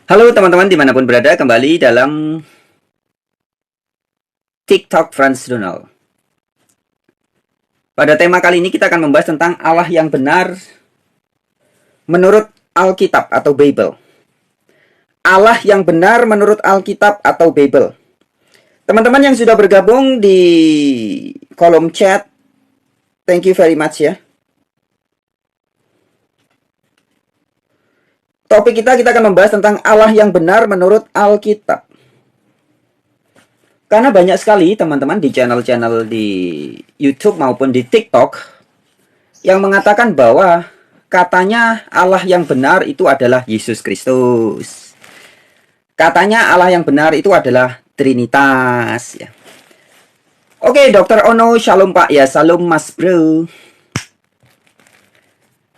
Halo teman-teman dimanapun berada, kembali dalam TikTok Franz Donald. Pada tema kali ini kita akan membahas tentang Allah yang benar menurut Alkitab atau Bible. Allah yang benar menurut Alkitab atau Bible. Teman-teman yang sudah bergabung di kolom chat, thank you very much ya. Topik kita akan membahas tentang Allah yang benar menurut Alkitab. Karena banyak sekali teman-teman di channel-channel di YouTube maupun di TikTok yang mengatakan bahwa katanya Allah yang benar itu adalah Yesus Kristus. Katanya Allah yang benar itu adalah Trinitas ya. Oke, Dr. Ono, shalom Pak ya, shalom Mas Bro.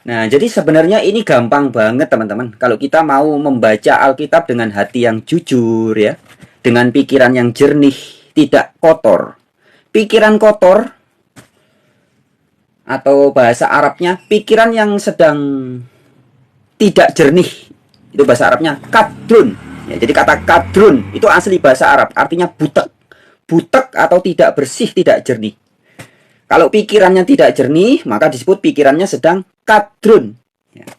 Nah, jadi sebenarnya ini gampang banget teman-teman. Kalau kita mau membaca Alkitab dengan hati yang jujur ya, dengan pikiran yang jernih, tidak kotor. Pikiran kotor atau bahasa Arabnya pikiran yang sedang tidak jernih, itu bahasa Arabnya kadrun. Ya, jadi kata kadrun itu asli bahasa Arab, artinya butek. Butek atau tidak bersih, tidak jernih. Kalau pikirannya tidak jernih, maka disebut pikirannya sedang kadrun. Ya.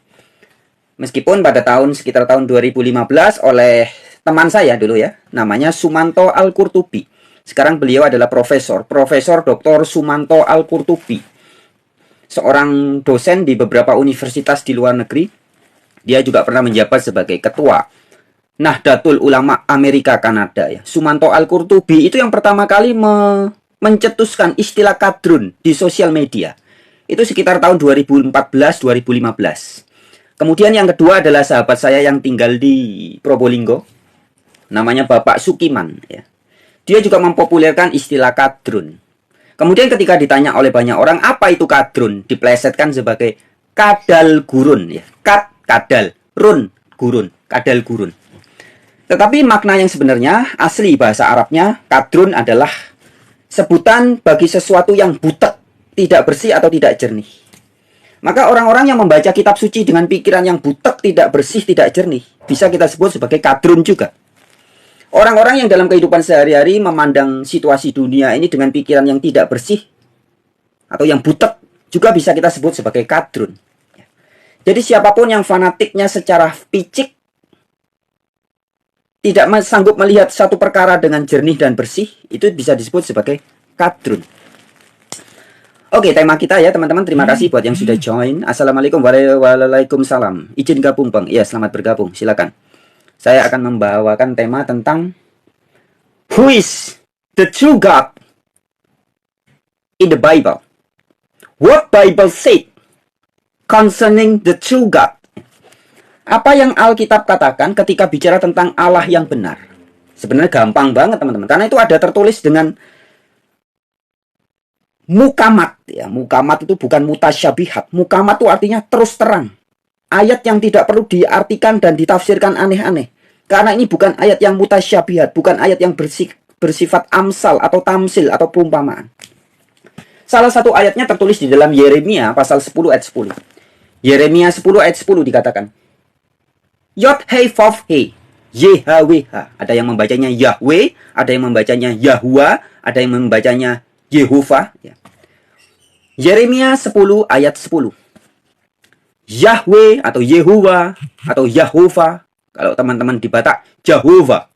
Meskipun pada sekitar tahun 2015 oleh teman saya dulu ya, namanya Sumanto Al-Qurtubi. Sekarang beliau adalah Profesor Dr. Sumanto Al-Qurtubi. Seorang dosen di beberapa universitas di luar negeri. Dia juga pernah menjabat sebagai ketua Nahdlatul Ulama Amerika Kanada ya. Sumanto Al-Qurtubi itu yang pertama kali mencetuskan istilah kadrun di sosial media. Itu sekitar tahun 2014-2015. Kemudian yang kedua adalah sahabat saya yang tinggal di Probolinggo. Namanya Bapak Sukiman ya. Dia juga mempopulerkan istilah kadrun. Kemudian ketika ditanya oleh banyak orang apa itu kadrun, diplesetkan sebagai kadal gurun ya. Kadal, run, gurun, kadal gurun. Tetapi makna yang sebenarnya asli bahasa Arabnya kadrun adalah sebutan bagi sesuatu yang butek, tidak bersih atau tidak jernih. Maka orang-orang yang membaca kitab suci dengan pikiran yang butek, tidak bersih, tidak jernih, bisa kita sebut sebagai kadrun juga. Orang-orang yang dalam kehidupan sehari-hari memandang situasi dunia ini dengan pikiran yang tidak bersih atau yang butek juga bisa kita sebut sebagai kadrun. Jadi siapapun yang fanatiknya secara fisik tidak sanggup melihat satu perkara dengan jernih dan bersih, itu bisa disebut sebagai kadrun. Oke, tema kita ya teman-teman. Terima kasih buat yang sudah join. Assalamualaikum warahmatullahi. Izin gabung Bang. Iya, selamat bergabung. Silakan. Saya akan membawakan tema tentang Who is the true God in the Bible? What Bible said concerning the true God? Apa yang Alkitab katakan ketika bicara tentang Allah yang benar? Sebenarnya gampang banget teman-teman. Karena itu ada tertulis dengan mukamat. Ya, mukamat itu bukan mutasyabihat. Mukamat itu artinya terus terang. Ayat yang tidak perlu diartikan dan ditafsirkan aneh-aneh. Karena ini bukan ayat yang mutasyabihat. Bukan ayat yang bersifat amsal atau tamsil atau perumpamaan. Salah satu ayatnya tertulis di dalam Yeremia pasal 10 ayat 10. Yeremia 10 ayat 10 dikatakan. Yod hei Vav hei YHWH. Ada yang membacanya Yahweh, ada yang membacanya Yahwa, ada yang membacanya Yehova ya. Yeremia 10 ayat 10. Yahweh atau Yehova atau Yahova, kalau teman-teman di Batak Jehovah,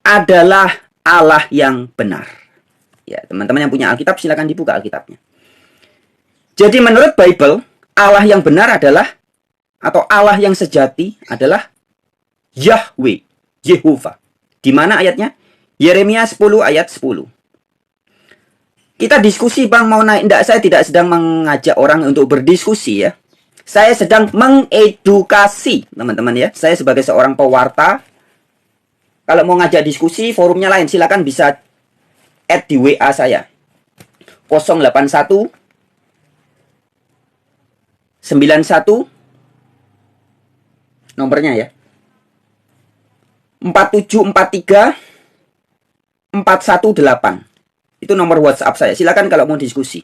adalah Allah yang benar. Ya, teman-teman yang punya Alkitab silakan dibuka Alkitabnya. Jadi menurut Bible, Allah yang benar adalah atau Allah yang sejati adalah Yahweh, Yehova. Di mana ayatnya? Yeremia 10 ayat 10. Kita diskusi Bang, mau naik. Enggak, saya tidak sedang mengajak orang untuk berdiskusi ya. Saya sedang mengedukasi teman-teman ya. Saya sebagai seorang pewarta, kalau mau ngajak diskusi forumnya lain, silakan bisa add di WA saya 081 91 nomornya ya 4743 418. Itu nomor WhatsApp saya. Silakan kalau mau diskusi.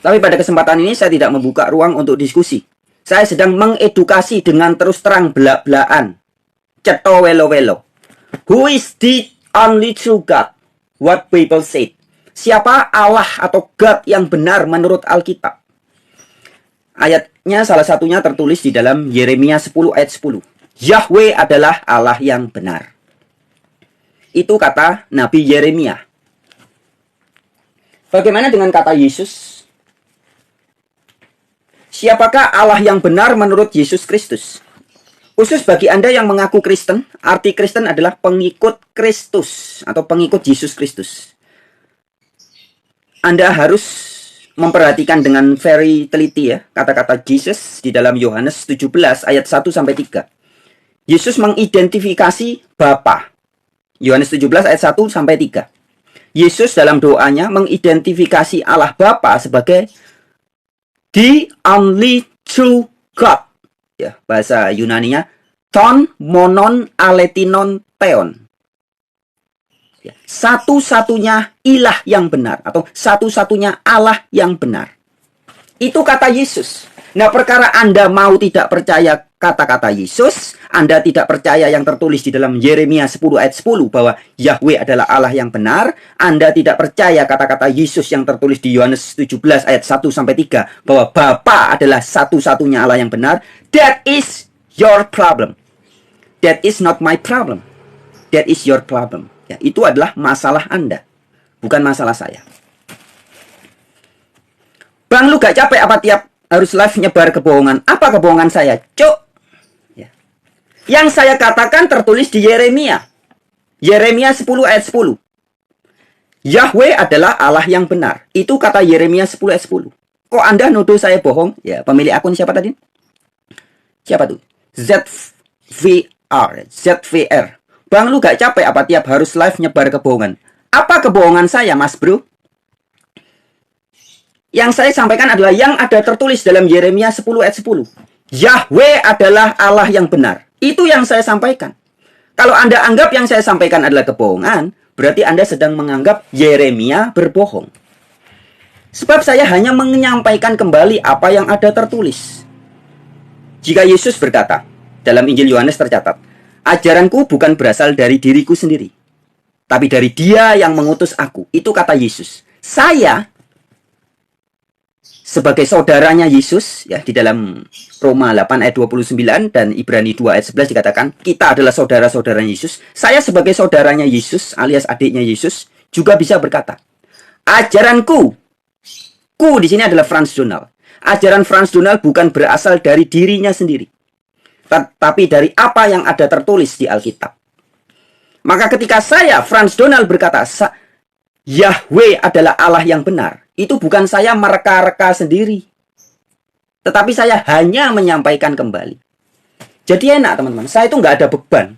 Tapi pada kesempatan ini saya tidak membuka ruang untuk diskusi. Saya sedang mengedukasi dengan terus terang belak-belakan. Ceto welo welo. Who is the only true God? What people say. Siapa Allah atau God yang benar menurut Alkitab? Ayatnya salah satunya tertulis di dalam Yeremia 10 ayat 10. Yahweh adalah Allah yang benar. Itu kata Nabi Yeremia. Bagaimana dengan kata Yesus? Siapakah Allah yang benar menurut Yesus Kristus? Khusus bagi Anda yang mengaku Kristen, arti Kristen adalah pengikut Kristus atau pengikut Yesus Kristus. Anda harus memperhatikan dengan very teliti ya kata-kata Jesus di dalam Yohanes 17 ayat 1 sampai 3. Yesus mengidentifikasi Bapa. Yohanes 17 ayat 1 sampai 3. Yesus dalam doanya mengidentifikasi Allah Bapa sebagai the only true God. Ya, bahasa Yunaninya ton monon aletinon theon. Ya, satu-satunya ilah yang benar atau satu-satunya Allah yang benar. Itu kata Yesus. Nah, perkara Anda mau tidak percaya kata-kata Yesus, Anda tidak percaya yang tertulis di dalam Yeremia 10 ayat 10 bahwa Yahweh adalah Allah yang benar, Anda tidak percaya kata-kata Yesus yang tertulis di Yohanes 17 ayat 1 sampai 3 bahwa Bapa adalah satu-satunya Allah yang benar, that is your problem. That is not my problem. That is your problem. Ya, itu adalah masalah Anda, bukan masalah saya. Bang, lu gak capek apa tiap harus live nyebar kebohongan? Apa kebohongan saya? Cuk. Ya. Yang saya katakan tertulis di Yeremia. Yeremia 10 ayat 10. Yahweh adalah Allah yang benar. Itu kata Yeremia 10 ayat 10. Kok Anda nuduh saya bohong? Ya, pemilik akun siapa tadi? Siapa tuh? ZVR. Bang, lu gak capek apa tiap harus live nyebar kebohongan? Apa kebohongan saya, Mas Bro? Yang saya sampaikan adalah yang ada tertulis dalam Yeremia 10 ayat 10. Yahweh adalah Allah yang benar. Itu yang saya sampaikan. Kalau Anda anggap yang saya sampaikan adalah kebohongan, berarti Anda sedang menganggap Yeremia berbohong. Sebab saya hanya menyampaikan kembali apa yang ada tertulis. Jika Yesus berkata, dalam Injil Yohanes tercatat, ajaranku bukan berasal dari diriku sendiri, tapi dari Dia yang mengutus aku. Itu kata Yesus. Saya sebagai saudaranya Yesus, ya, di dalam Roma 8 ayat 29 dan Ibrani 2 ayat 11 dikatakan, kita adalah saudara-saudaranya Yesus. Saya sebagai saudaranya Yesus alias adiknya Yesus juga bisa berkata, ajaranku, di sini adalah Frans Donald. Ajaran Frans Donald bukan berasal dari dirinya sendiri, tapi dari apa yang ada tertulis di Alkitab. Maka ketika saya, Frans Donald, berkata, Yahweh adalah Allah yang benar, itu bukan saya mereka-reka sendiri, tetapi saya hanya menyampaikan kembali. Jadi enak teman-teman, saya itu nggak ada beban.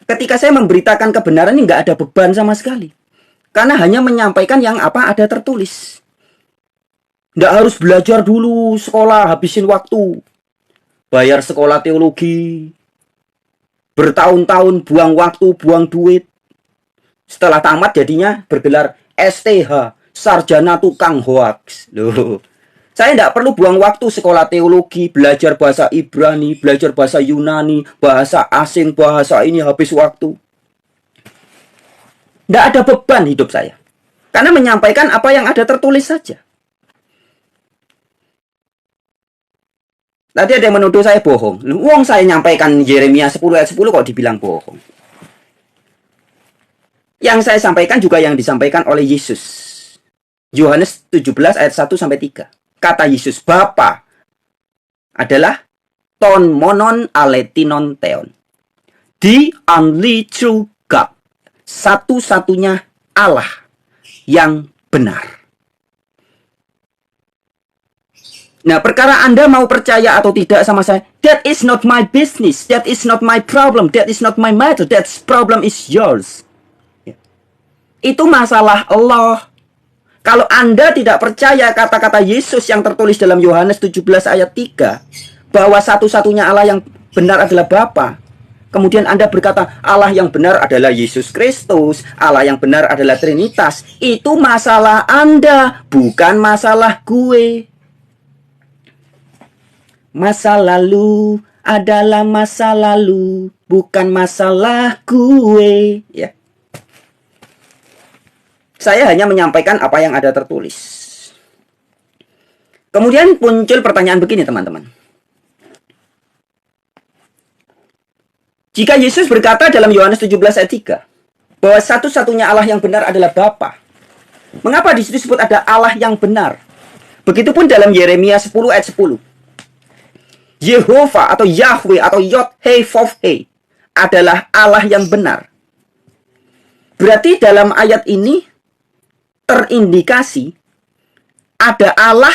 Ketika saya memberitakan kebenaran ini nggak ada beban sama sekali. Karena hanya menyampaikan yang apa ada tertulis. Nggak harus belajar dulu, sekolah, habisin waktu. Bayar sekolah teologi, bertahun-tahun buang waktu, buang duit. Setelah tamat jadinya bergelar STH, Sarjana Tukang Hoax. Loh, saya tidak perlu buang waktu sekolah teologi, belajar bahasa Ibrani, belajar bahasa Yunani, bahasa asing, bahasa ini habis waktu. Tidak ada beban hidup saya. Karena menyampaikan apa yang ada tertulis saja. Tadi ada yang menuduh saya bohong. Wong saya nyampaikan Yeremia 10 ayat 10 kok dibilang bohong. Yang saya sampaikan juga yang disampaikan oleh Yesus. Yohanes 17 ayat 1 sampai 3. Kata Yesus, Bapa adalah ton monon aletinon theon. The only true God. Satu-satunya Allah yang benar. Nah, perkara Anda mau percaya atau tidak sama saya, that is not my business, that is not my problem, that is not my matter, that problem is yours. Itu masalah Allah. Kalau Anda tidak percaya kata-kata Yesus yang tertulis dalam Yohanes 17 ayat 3, bahwa satu-satunya Allah yang benar adalah Bapa, kemudian Anda berkata Allah yang benar adalah Yesus Kristus, Allah yang benar adalah Trinitas, itu masalah Anda, bukan masalah gue. Masa lalu adalah masa lalu, bukan masalah gue. Ya. Saya hanya menyampaikan apa yang ada tertulis. Kemudian muncul pertanyaan begini, teman-teman. Jika Yesus berkata dalam Yohanes 17 ayat 3 bahwa satu-satunya Allah yang benar adalah Bapa, mengapa di situ disebut ada Allah yang benar? Begitupun dalam Yeremia 10 ayat 10. Yehova atau Yahweh atau Yod-Heh-Vav-Heh adalah Allah yang benar. Berarti dalam ayat ini terindikasi ada Allah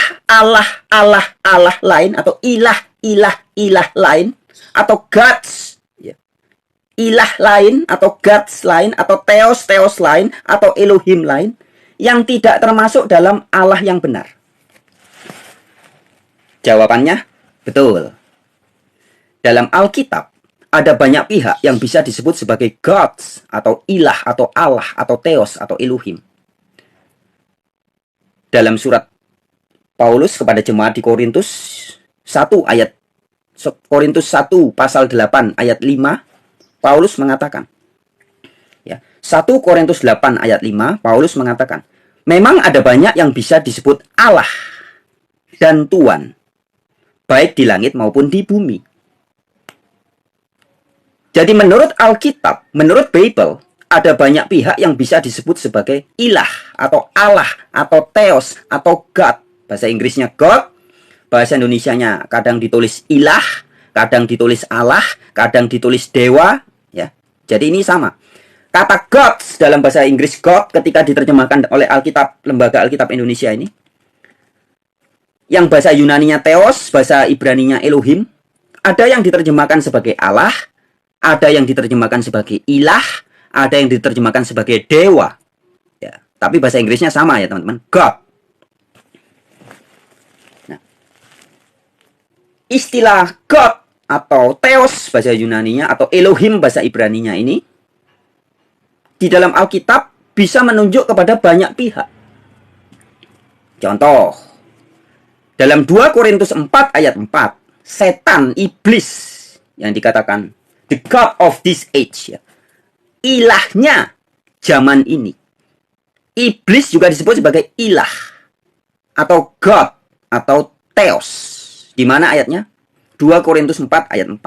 lain atau ilah lain atau gods, ilah lain atau gods lain atau theos lain atau Elohim lain yang tidak termasuk dalam Allah yang benar. Jawabannya betul. Dalam Alkitab ada banyak pihak yang bisa disebut sebagai gods atau ilah atau Allah atau theos atau Elohim. Dalam surat Paulus kepada jemaat di Korintus 1 ayat Korintus 1 pasal 8 ayat 5, Paulus mengatakan, ya, 1 Korintus 8 ayat 5, Paulus mengatakan, memang ada banyak yang bisa disebut Allah dan Tuhan, baik di langit maupun di bumi. Jadi menurut Alkitab, menurut Bible, ada banyak pihak yang bisa disebut sebagai ilah atau Allah atau theos atau God. Bahasa Inggrisnya God, bahasa Indonesianya kadang ditulis ilah, kadang ditulis Allah, kadang ditulis dewa, ya. Jadi ini sama. Kata gods dalam bahasa Inggris God ketika diterjemahkan oleh Alkitab, Lembaga Alkitab Indonesia ini, yang bahasa Yunaninya theos, bahasa Ibraninya Elohim, ada yang diterjemahkan sebagai Allah, ada yang diterjemahkan sebagai ilah, ada yang diterjemahkan sebagai dewa. Ya, tapi bahasa Inggrisnya sama ya teman-teman, God. Nah, istilah God atau theos bahasa Yunaninya atau Elohim bahasa Ibraninya ini di dalam Alkitab bisa menunjuk kepada banyak pihak. Contoh, dalam 2 Korintus 4 ayat 4, setan, iblis yang dikatakan the God of this age, ya, ilahnya zaman ini. Iblis juga disebut sebagai ilah atau God atau theos. Di mana ayatnya? 2 Korintus 4 ayat 4.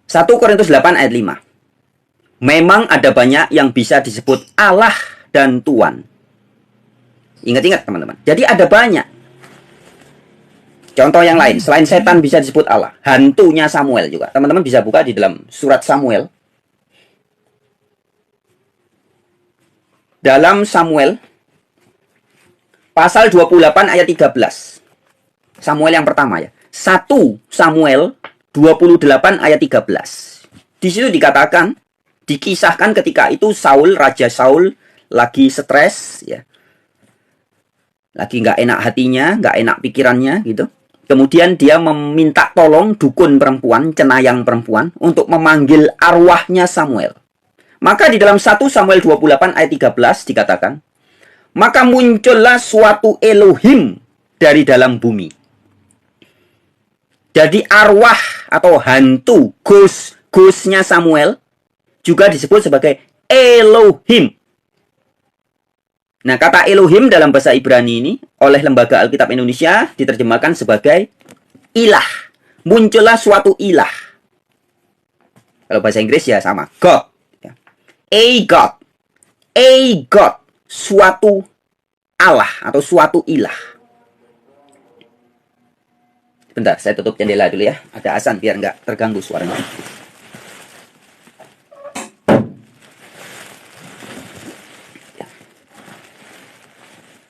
1 Korintus 8 ayat 5. Memang ada banyak yang bisa disebut Allah dan Tuhan. Ingat-ingat teman-teman. Jadi ada banyak. Contoh yang lain, selain setan bisa disebut Allah, hantunya Samuel juga. Teman-teman bisa buka di dalam surat Samuel. Dalam Samuel pasal 28 ayat 13. Samuel yang pertama ya. 1 Samuel 28 ayat 13. Di situ dikatakan, dikisahkan ketika itu Raja Saul lagi stres ya. Lagi nggak enak hatinya, nggak enak pikirannya gitu. Kemudian dia meminta tolong dukun perempuan, cenayang perempuan, untuk memanggil arwahnya Samuel. Maka di dalam 1 Samuel 28 ayat 13 dikatakan, maka muncullah suatu Elohim dari dalam bumi. Jadi arwah atau hantu, ghostnya Samuel, juga disebut sebagai Elohim. Nah, kata Elohim dalam bahasa Ibrani ini oleh Lembaga Alkitab Indonesia diterjemahkan sebagai ilah. Muncullah suatu ilah. Kalau bahasa Inggris ya sama, God. A God. A God. Suatu Allah atau suatu ilah. Bentar, saya tutup jendela dulu ya. Ada azan biar nggak terganggu suaranya.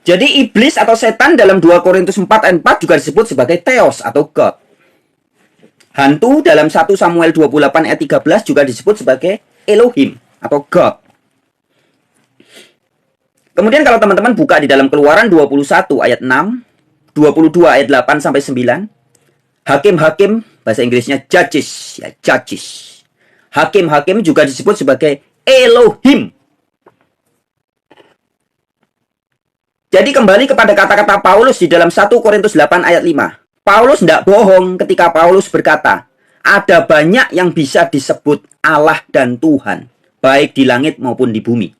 Jadi iblis atau setan dalam 2 Korintus 4 ayat 4 juga disebut sebagai theos atau God. Hantu dalam 1 Samuel 28 ayat 13 juga disebut sebagai Elohim atau God. Kemudian kalau teman-teman buka di dalam Keluaran 21 ayat 6, 22 ayat 8 sampai 9, hakim-hakim bahasa Inggrisnya judges, ya judges. Hakim-hakim juga disebut sebagai Elohim. Jadi kembali kepada kata-kata Paulus di dalam 1 Korintus 8 ayat 5. Paulus tidak bohong ketika Paulus berkata, ada banyak yang bisa disebut Allah dan Tuhan, baik di langit maupun di bumi.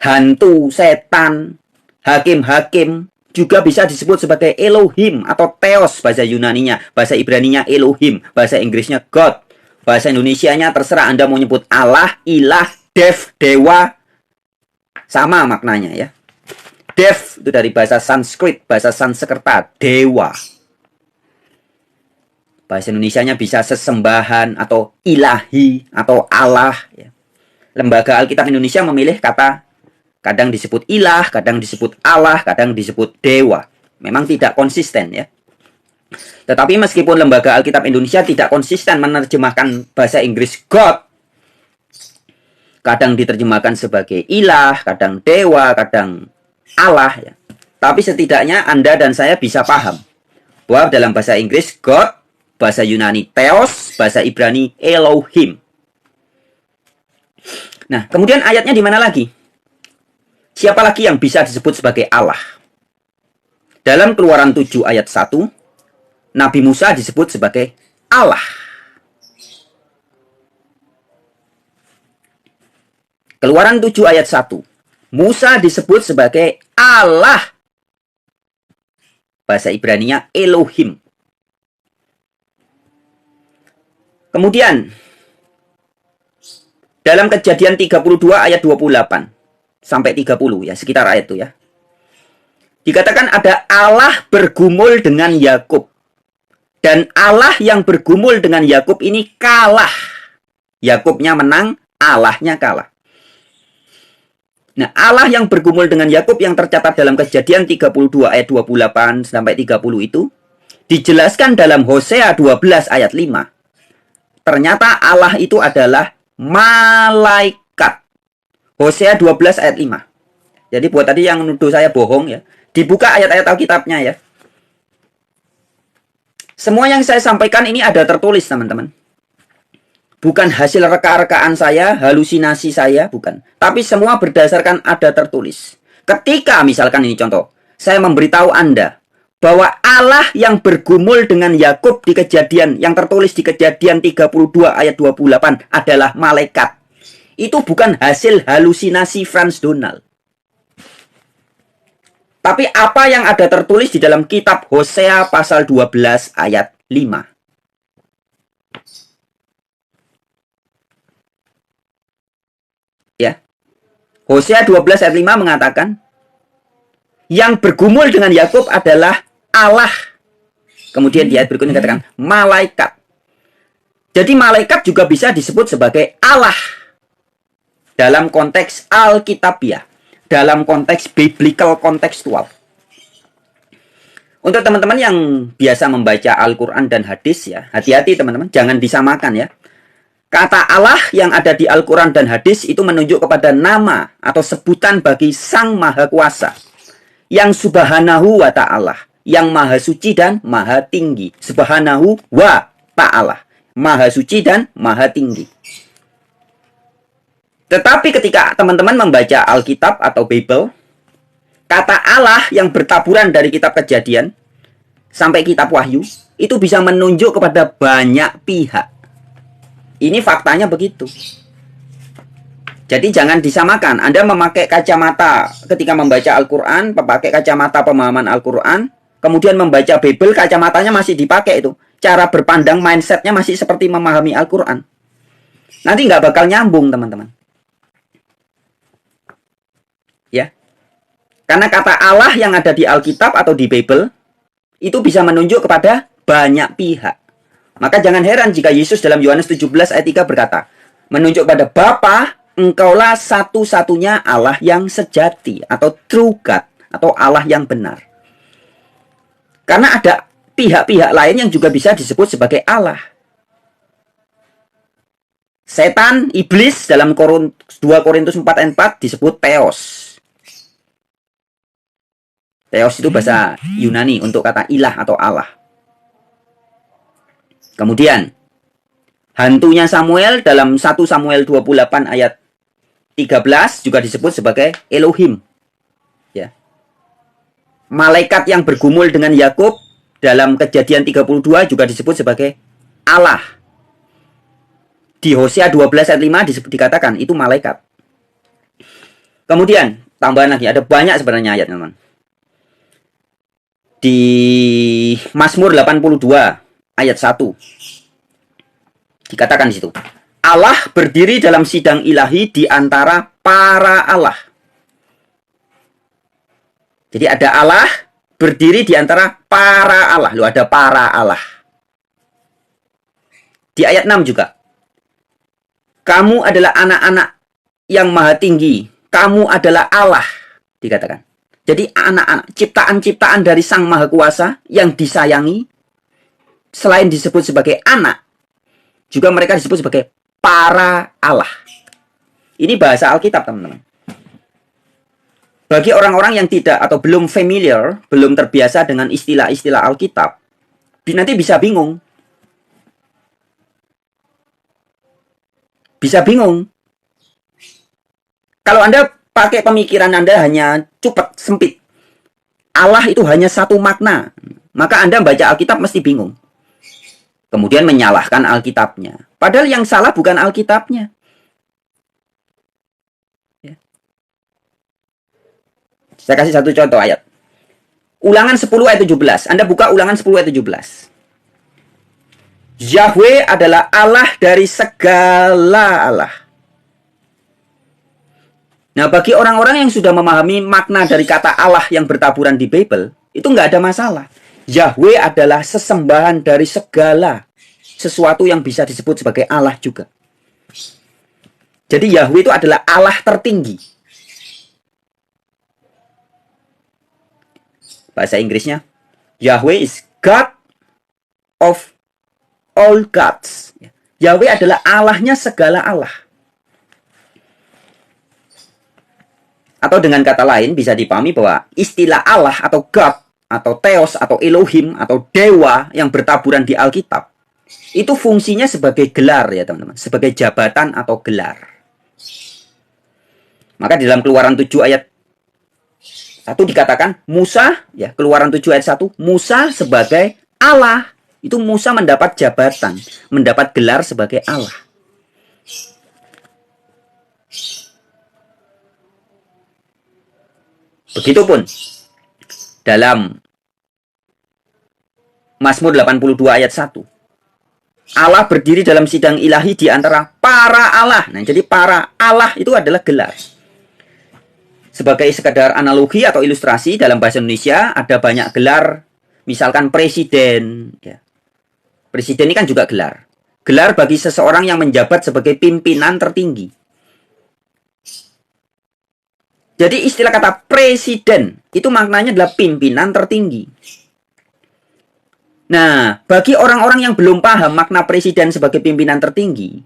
Hantu, setan, hakim-hakim juga bisa disebut sebagai Elohim atau Theos bahasa Yunaninya, bahasa Ibraninya Elohim, bahasa Inggrisnya God, bahasa Indonesianya terserah Anda mau nyebut Allah, ilah, dev, dewa, sama maknanya ya. Dev itu dari bahasa Sanskrit, bahasa Sanskerta, dewa. Bahasa Indonesianya bisa sesembahan atau ilahi atau Allah ya. Lembaga Alkitab Indonesia memilih kata kadang disebut ilah, kadang disebut Allah, kadang disebut dewa. Memang tidak konsisten ya. Tetapi meskipun Lembaga Alkitab Indonesia tidak konsisten menerjemahkan bahasa Inggris God, kadang diterjemahkan sebagai ilah, kadang dewa, kadang Allah ya. Tapi setidaknya Anda dan saya bisa paham bahwa dalam bahasa Inggris God, bahasa Yunani Theos, bahasa Ibrani Elohim. Nah, kemudian ayatnya di mana lagi? Siapa lagi yang bisa disebut sebagai Allah? Dalam Keluaran 7 ayat 1, Nabi Musa disebut sebagai Allah. Keluaran 7 ayat 1. Musa disebut sebagai Allah. Bahasa Ibraninya Elohim. Kemudian dalam Kejadian 32 ayat 28 sampai 30 ya, sekitar ayat itu ya. Dikatakan ada Allah bergumul dengan Yakub. Dan Allah yang bergumul dengan Yakub ini kalah. Yakubnya menang, Allahnya kalah. Nah, Allah yang bergumul dengan Yakub yang tercatat dalam Kejadian 32 ayat 28 sampai 30 itu dijelaskan dalam Hosea 12 ayat 5. Ternyata Allah itu adalah malaikat. Hosea 12 ayat 5. Jadi buat tadi yang menuduh saya bohong ya, dibuka ayat-ayat Alkitabnya ya. Semua yang saya sampaikan ini ada tertulis, teman-teman. Bukan hasil reka-rekaan saya, halusinasi saya, bukan. Tapi semua berdasarkan ada tertulis. Ketika misalkan ini contoh, saya memberitahu Anda bahwa Allah yang bergumul dengan Yakub di Kejadian, yang tertulis di Kejadian 32 ayat 28 adalah malaikat. Itu bukan hasil halusinasi Frans Donald. Tapi apa yang ada tertulis di dalam kitab Hosea pasal 12 ayat 5. Ya. Hosea 12 ayat 5 mengatakan yang bergumul dengan Yakub adalah Allah. Kemudian di ayat berikutnya dikatakan malaikat. Jadi malaikat juga bisa disebut sebagai Allah dalam konteks Alkitabiah, dalam konteks biblical kontekstual. Untuk teman-teman yang biasa membaca Al-Quran dan hadis ya, hati-hati teman-teman, jangan disamakan ya. Kata Allah yang ada di Al-Quran dan hadis itu menunjuk kepada nama atau sebutan bagi Sang Maha Kuasa, yang subhanahu wa ta'ala, yang maha suci dan maha tinggi. Subhanahu wa ta'ala, maha suci dan maha tinggi. Tetapi ketika teman-teman membaca Alkitab atau Bible, kata Allah yang bertaburan dari kitab Kejadian sampai kitab Wahyu, itu bisa menunjuk kepada banyak pihak. Ini faktanya begitu. Jadi jangan disamakan. Anda memakai kacamata ketika membaca Al-Quran, memakai kacamata pemahaman Al-Quran, kemudian membaca Bible, kacamatanya masih dipakai itu. Cara berpandang, mindsetnya masih seperti memahami Al-Quran. Nanti nggak bakal nyambung, teman-teman. Ya. Karena kata Allah yang ada di Alkitab atau di Bible, itu bisa menunjuk kepada banyak pihak. Maka jangan heran jika Yesus dalam Yohanes 17 ayat 3 berkata, menunjuk pada Bapa, engkaulah satu-satunya Allah yang sejati atau true God atau Allah yang benar. Karena ada pihak-pihak lain yang juga bisa disebut sebagai Allah. Setan, iblis dalam 2 Korintus 4 ayat 4 disebut Theos. Theos itu bahasa Yunani untuk kata ilah atau Allah. Kemudian, hantunya Samuel dalam 1 Samuel 28 ayat 13 juga disebut sebagai Elohim. Malaikat yang bergumul dengan Yakub dalam Kejadian 32 juga disebut sebagai Allah. Di Hosea 12 ayat 5 dikatakan itu malaikat. Kemudian tambahan lagi, ada banyak sebenarnya ayat, teman. Di Mazmur 82 ayat 1 dikatakan di situ, Allah berdiri dalam sidang ilahi di antara para Allah. Jadi ada Allah berdiri di antara para Allah. Loh, ada para Allah. Di ayat 6 juga, kamu adalah anak-anak yang maha tinggi, kamu adalah Allah, dikatakan. Jadi anak-anak, ciptaan-ciptaan dari Sang Maha Kuasa yang disayangi, selain disebut sebagai anak, juga mereka disebut sebagai para Allah. Ini bahasa Alkitab, teman-teman. Bagi orang-orang yang tidak atau belum familiar, belum terbiasa dengan istilah-istilah Alkitab, nanti bisa bingung. Bisa bingung. Kalau Anda pakai pemikiran Anda hanya cupet, sempit, Allah itu hanya satu makna, maka Anda baca Alkitab mesti bingung. Kemudian menyalahkan Alkitabnya. Padahal yang salah bukan Alkitabnya. Ya. Saya kasih satu contoh ayat. Ulangan 10 ayat 17. Anda buka Ulangan 10 ayat 17. Yahweh adalah Allah dari segala Allah. Nah, bagi orang-orang yang sudah memahami makna dari kata Allah yang bertaburan di Bible, itu nggak ada masalah. Yahweh adalah sesembahan dari segala sesuatu yang bisa disebut sebagai Allah juga. Jadi Yahweh itu adalah Allah tertinggi. Bahasa Inggrisnya, Yahweh is God of all gods. Yahweh adalah Allahnya segala Allah. Atau dengan kata lain bisa dipahami bahwa istilah Allah atau God atau Theos atau Elohim atau Dewa yang bertaburan di Alkitab itu fungsinya sebagai gelar, ya teman-teman, sebagai jabatan atau gelar. Maka di dalam Keluaran 7 ayat 1 dikatakan Musa, ya, Keluaran 7 ayat 1, Musa sebagai Allah. Itu Musa mendapat jabatan, mendapat gelar sebagai Allah. Begitupun dalam Mazmur 82 ayat 1. Allah berdiri dalam sidang ilahi di antara para Allah. Nah, jadi para Allah itu adalah gelar. Sebagai sekadar analogi atau ilustrasi, dalam bahasa Indonesia ada banyak gelar. Misalkan presiden, ya. Presiden ini kan juga gelar. Gelar bagi seseorang yang menjabat sebagai pimpinan tertinggi. Jadi istilah kata presiden itu maknanya adalah pimpinan tertinggi. Nah, bagi orang-orang yang belum paham makna presiden sebagai pimpinan tertinggi,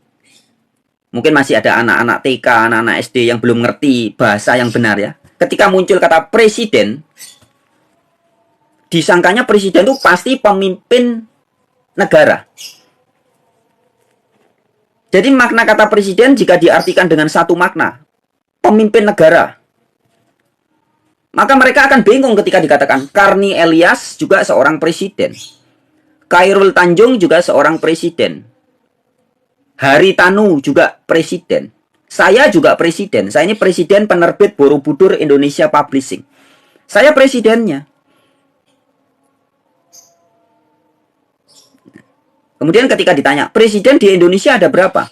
mungkin masih ada anak-anak TK, anak-anak SD yang belum ngerti bahasa yang benar, ya. Ketika muncul kata presiden, disangkanya presiden itu pasti pemimpin negara. Jadi makna kata presiden jika diartikan dengan satu makna, pemimpin negara, maka mereka akan bingung ketika dikatakan Karni Elias juga seorang presiden, Khairul Tanjung juga seorang presiden, Hari Tanu juga presiden, saya juga presiden. Saya ini presiden penerbit Borobudur Indonesia Publishing. Saya presidennya. Kemudian ketika ditanya, presiden di Indonesia ada berapa?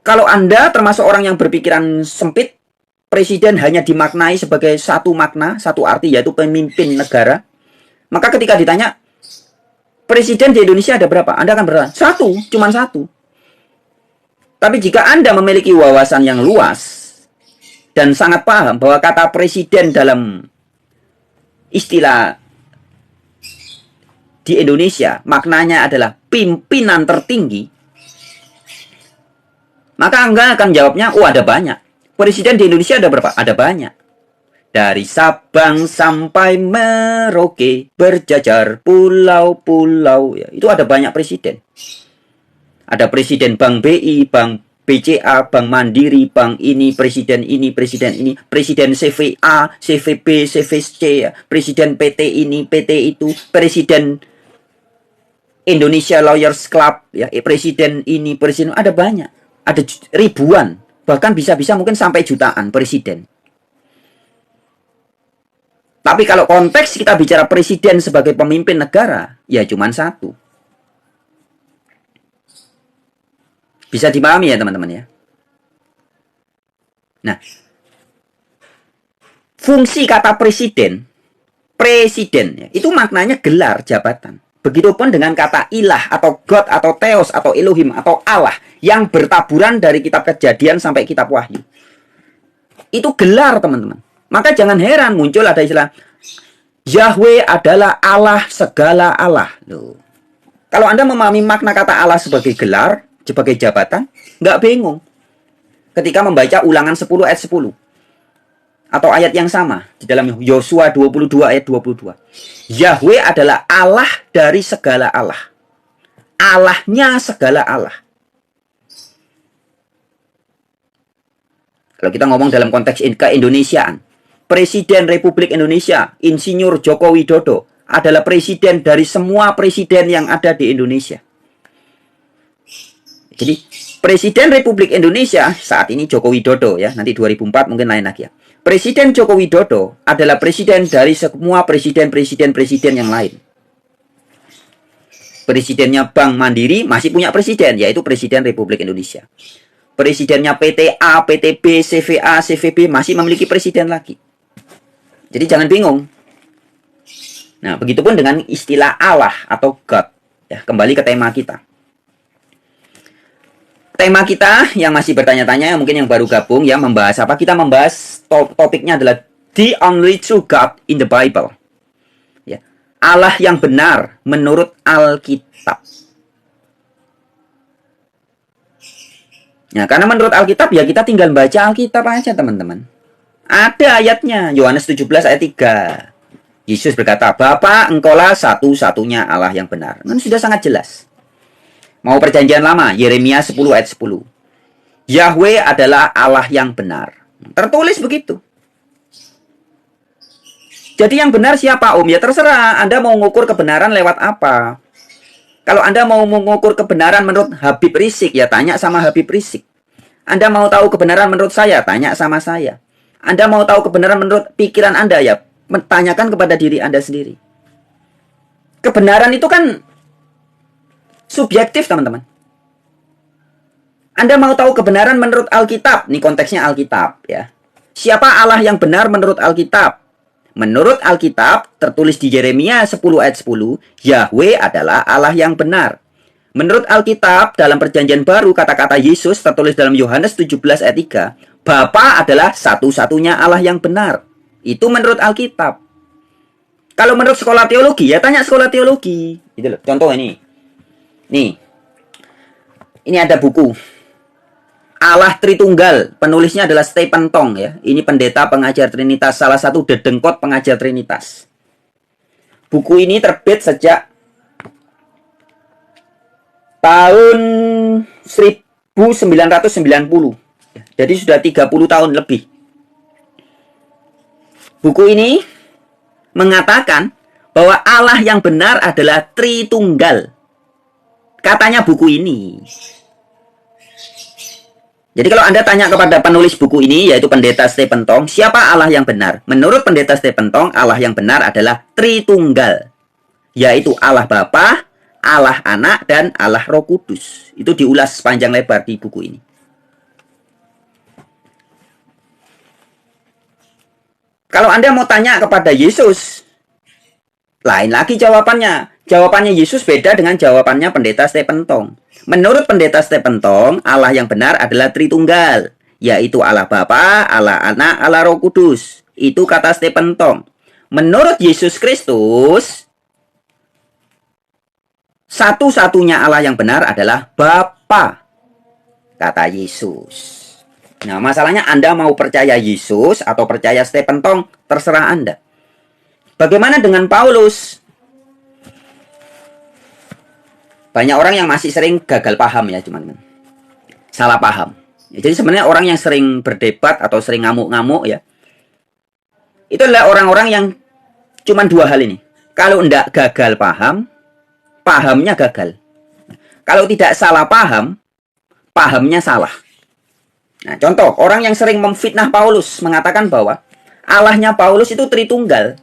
Kalau Anda termasuk orang yang berpikiran sempit, presiden hanya dimaknai sebagai satu makna, satu arti, yaitu pemimpin negara. Maka ketika ditanya, presiden di Indonesia ada berapa? Anda akan berkata, satu, cuma satu. Tapi jika Anda memiliki wawasan yang luas, dan sangat paham bahwa kata presiden dalam istilah di Indonesia maknanya adalah pimpinan tertinggi, maka Anda akan jawabnya, oh ada banyak. Presiden di Indonesia ada berapa? Ada banyak. Dari Sabang sampai Merauke berjajar pulau-pulau, ya, itu ada banyak presiden. Ada presiden Bank BI, Bank BCA, Bank Mandiri, bank ini, presiden presiden CVA, CVB, CVC, presiden PT ini, PT itu, presiden Indonesia Lawyers Club, ya, presiden ini, presiden, ada banyak, ada ribuan, bahkan bisa-bisa mungkin sampai jutaan presiden. Tapi kalau konteks kita bicara presiden sebagai pemimpin negara, ya cuma satu. Bisa dipahami ya teman-teman ya. Nah, fungsi kata presiden ya, itu maknanya gelar jabatan. Begitupun dengan kata ilah atau God atau Theos atau Elohim atau Allah yang bertaburan dari kitab Kejadian sampai kitab Wahyu. Itu gelar teman-teman. Maka jangan heran muncul ada istilah Yahweh adalah Allah segala Allah. Loh. Kalau Anda memahami makna kata Allah sebagai gelar, sebagai jabatan, nggak bingung. Ketika membaca Ulangan 10 ayat 10. Atau ayat yang sama di dalam Yosua 22 ayat 22. Yahweh adalah Allah dari segala Allah. Allahnya segala Allah. Kalau kita ngomong dalam konteks keindonesiaan, Presiden Republik Indonesia, Insinyur Joko Widodo, adalah presiden dari semua presiden yang ada di Indonesia. Jadi, Presiden Republik Indonesia saat ini Joko Widodo ya, nanti 2004 mungkin lain lagi ya. Presiden Joko Widodo adalah presiden dari semua presiden yang lain. Presidennya Bank Mandiri masih punya presiden, yaitu Presiden Republik Indonesia. Presidennya PTA, PTB, CVA, CVB masih memiliki presiden lagi. Jadi jangan bingung. Nah, begitupun dengan istilah Allah atau God. Ya, kembali ke tema kita. Tema kita yang masih bertanya-tanya, mungkin yang baru gabung ya, membahas apa? Kita membahas topiknya adalah The Only True God in the Bible. Ya. Allah yang benar menurut Alkitab. Nah, karena menurut Alkitab ya kita tinggal baca Alkitab aja teman-teman. Ada ayatnya, Yohanes 17 ayat 3. Yesus berkata, Bapa engkaulah satu-satunya Allah yang benar. Kan sudah sangat jelas. Mau perjanjian lama, Yeremia 10 ayat 10. Yahweh adalah Allah yang benar. Tertulis begitu. Jadi yang benar siapa Om? Ya terserah, Anda mau mengukur kebenaran lewat apa. Kalau Anda mau mengukur kebenaran menurut Habib Rizik, ya tanya sama Habib Rizik. Anda mau tahu kebenaran menurut saya, tanya sama saya. Anda mau tahu kebenaran menurut pikiran Anda, ya tanyakan kepada diri Anda sendiri. Kebenaran itu kan subjektif, teman-teman. Anda mau tahu kebenaran menurut Alkitab, ini konteksnya Alkitab, ya. Siapa Allah yang benar menurut Alkitab? Menurut Alkitab, tertulis di Yeremia 10 ayat 10, Yahweh adalah Allah yang benar. Menurut Alkitab, dalam perjanjian baru, kata-kata Yesus tertulis dalam Yohanes 17 ayat 3, Bapa adalah satu-satunya Allah yang benar. Itu menurut Alkitab. Kalau menurut sekolah teologi, ya tanya sekolah teologi. Gitu loh. Contoh ini. Nih. Ini ada buku Allah Tritunggal, penulisnya adalah Stephen Tong ya. Ini pendeta pengajar Trinitas, salah satu dedengkot pengajar Trinitas. Buku ini terbit sejak tahun 1990. Jadi sudah 30 tahun lebih. Buku ini mengatakan bahwa Allah yang benar adalah Tritunggal. Katanya buku ini. Jadi kalau Anda tanya kepada penulis buku ini, yaitu pendeta Stephen Tong, siapa Allah yang benar? Menurut pendeta Stephen Tong, Allah yang benar adalah Tritunggal. Yaitu Allah Bapa, Allah Anak, dan Allah Roh Kudus. Itu diulas sepanjang lebar di buku ini. Kalau Anda mau tanya kepada Yesus, lain lagi jawabannya. Jawabannya Yesus beda dengan jawabannya pendeta Stephen Tong. Menurut pendeta Stephen Tong, Allah yang benar adalah Tritunggal, yaitu Allah Bapa, Allah Anak, Allah Roh Kudus. Itu kata Stephen Tong. Menurut Yesus Kristus, satu-satunya Allah yang benar adalah Bapa, kata Yesus. Nah, masalahnya Anda mau percaya Yesus atau percaya Stephen Tong, terserah Anda. Bagaimana dengan Paulus? Banyak orang yang masih sering gagal paham ya, teman-teman. salah paham. Ya, jadi sebenarnya orang yang sering berdebat atau sering ngamuk-ngamuk ya, itu adalah orang-orang yang cuman dua hal ini. Kalau ndak gagal paham, pahamnya gagal. Kalau tidak salah paham, pahamnya salah. Nah, contoh, orang yang sering memfitnah Paulus mengatakan bahwa Allahnya Paulus itu Tritunggal.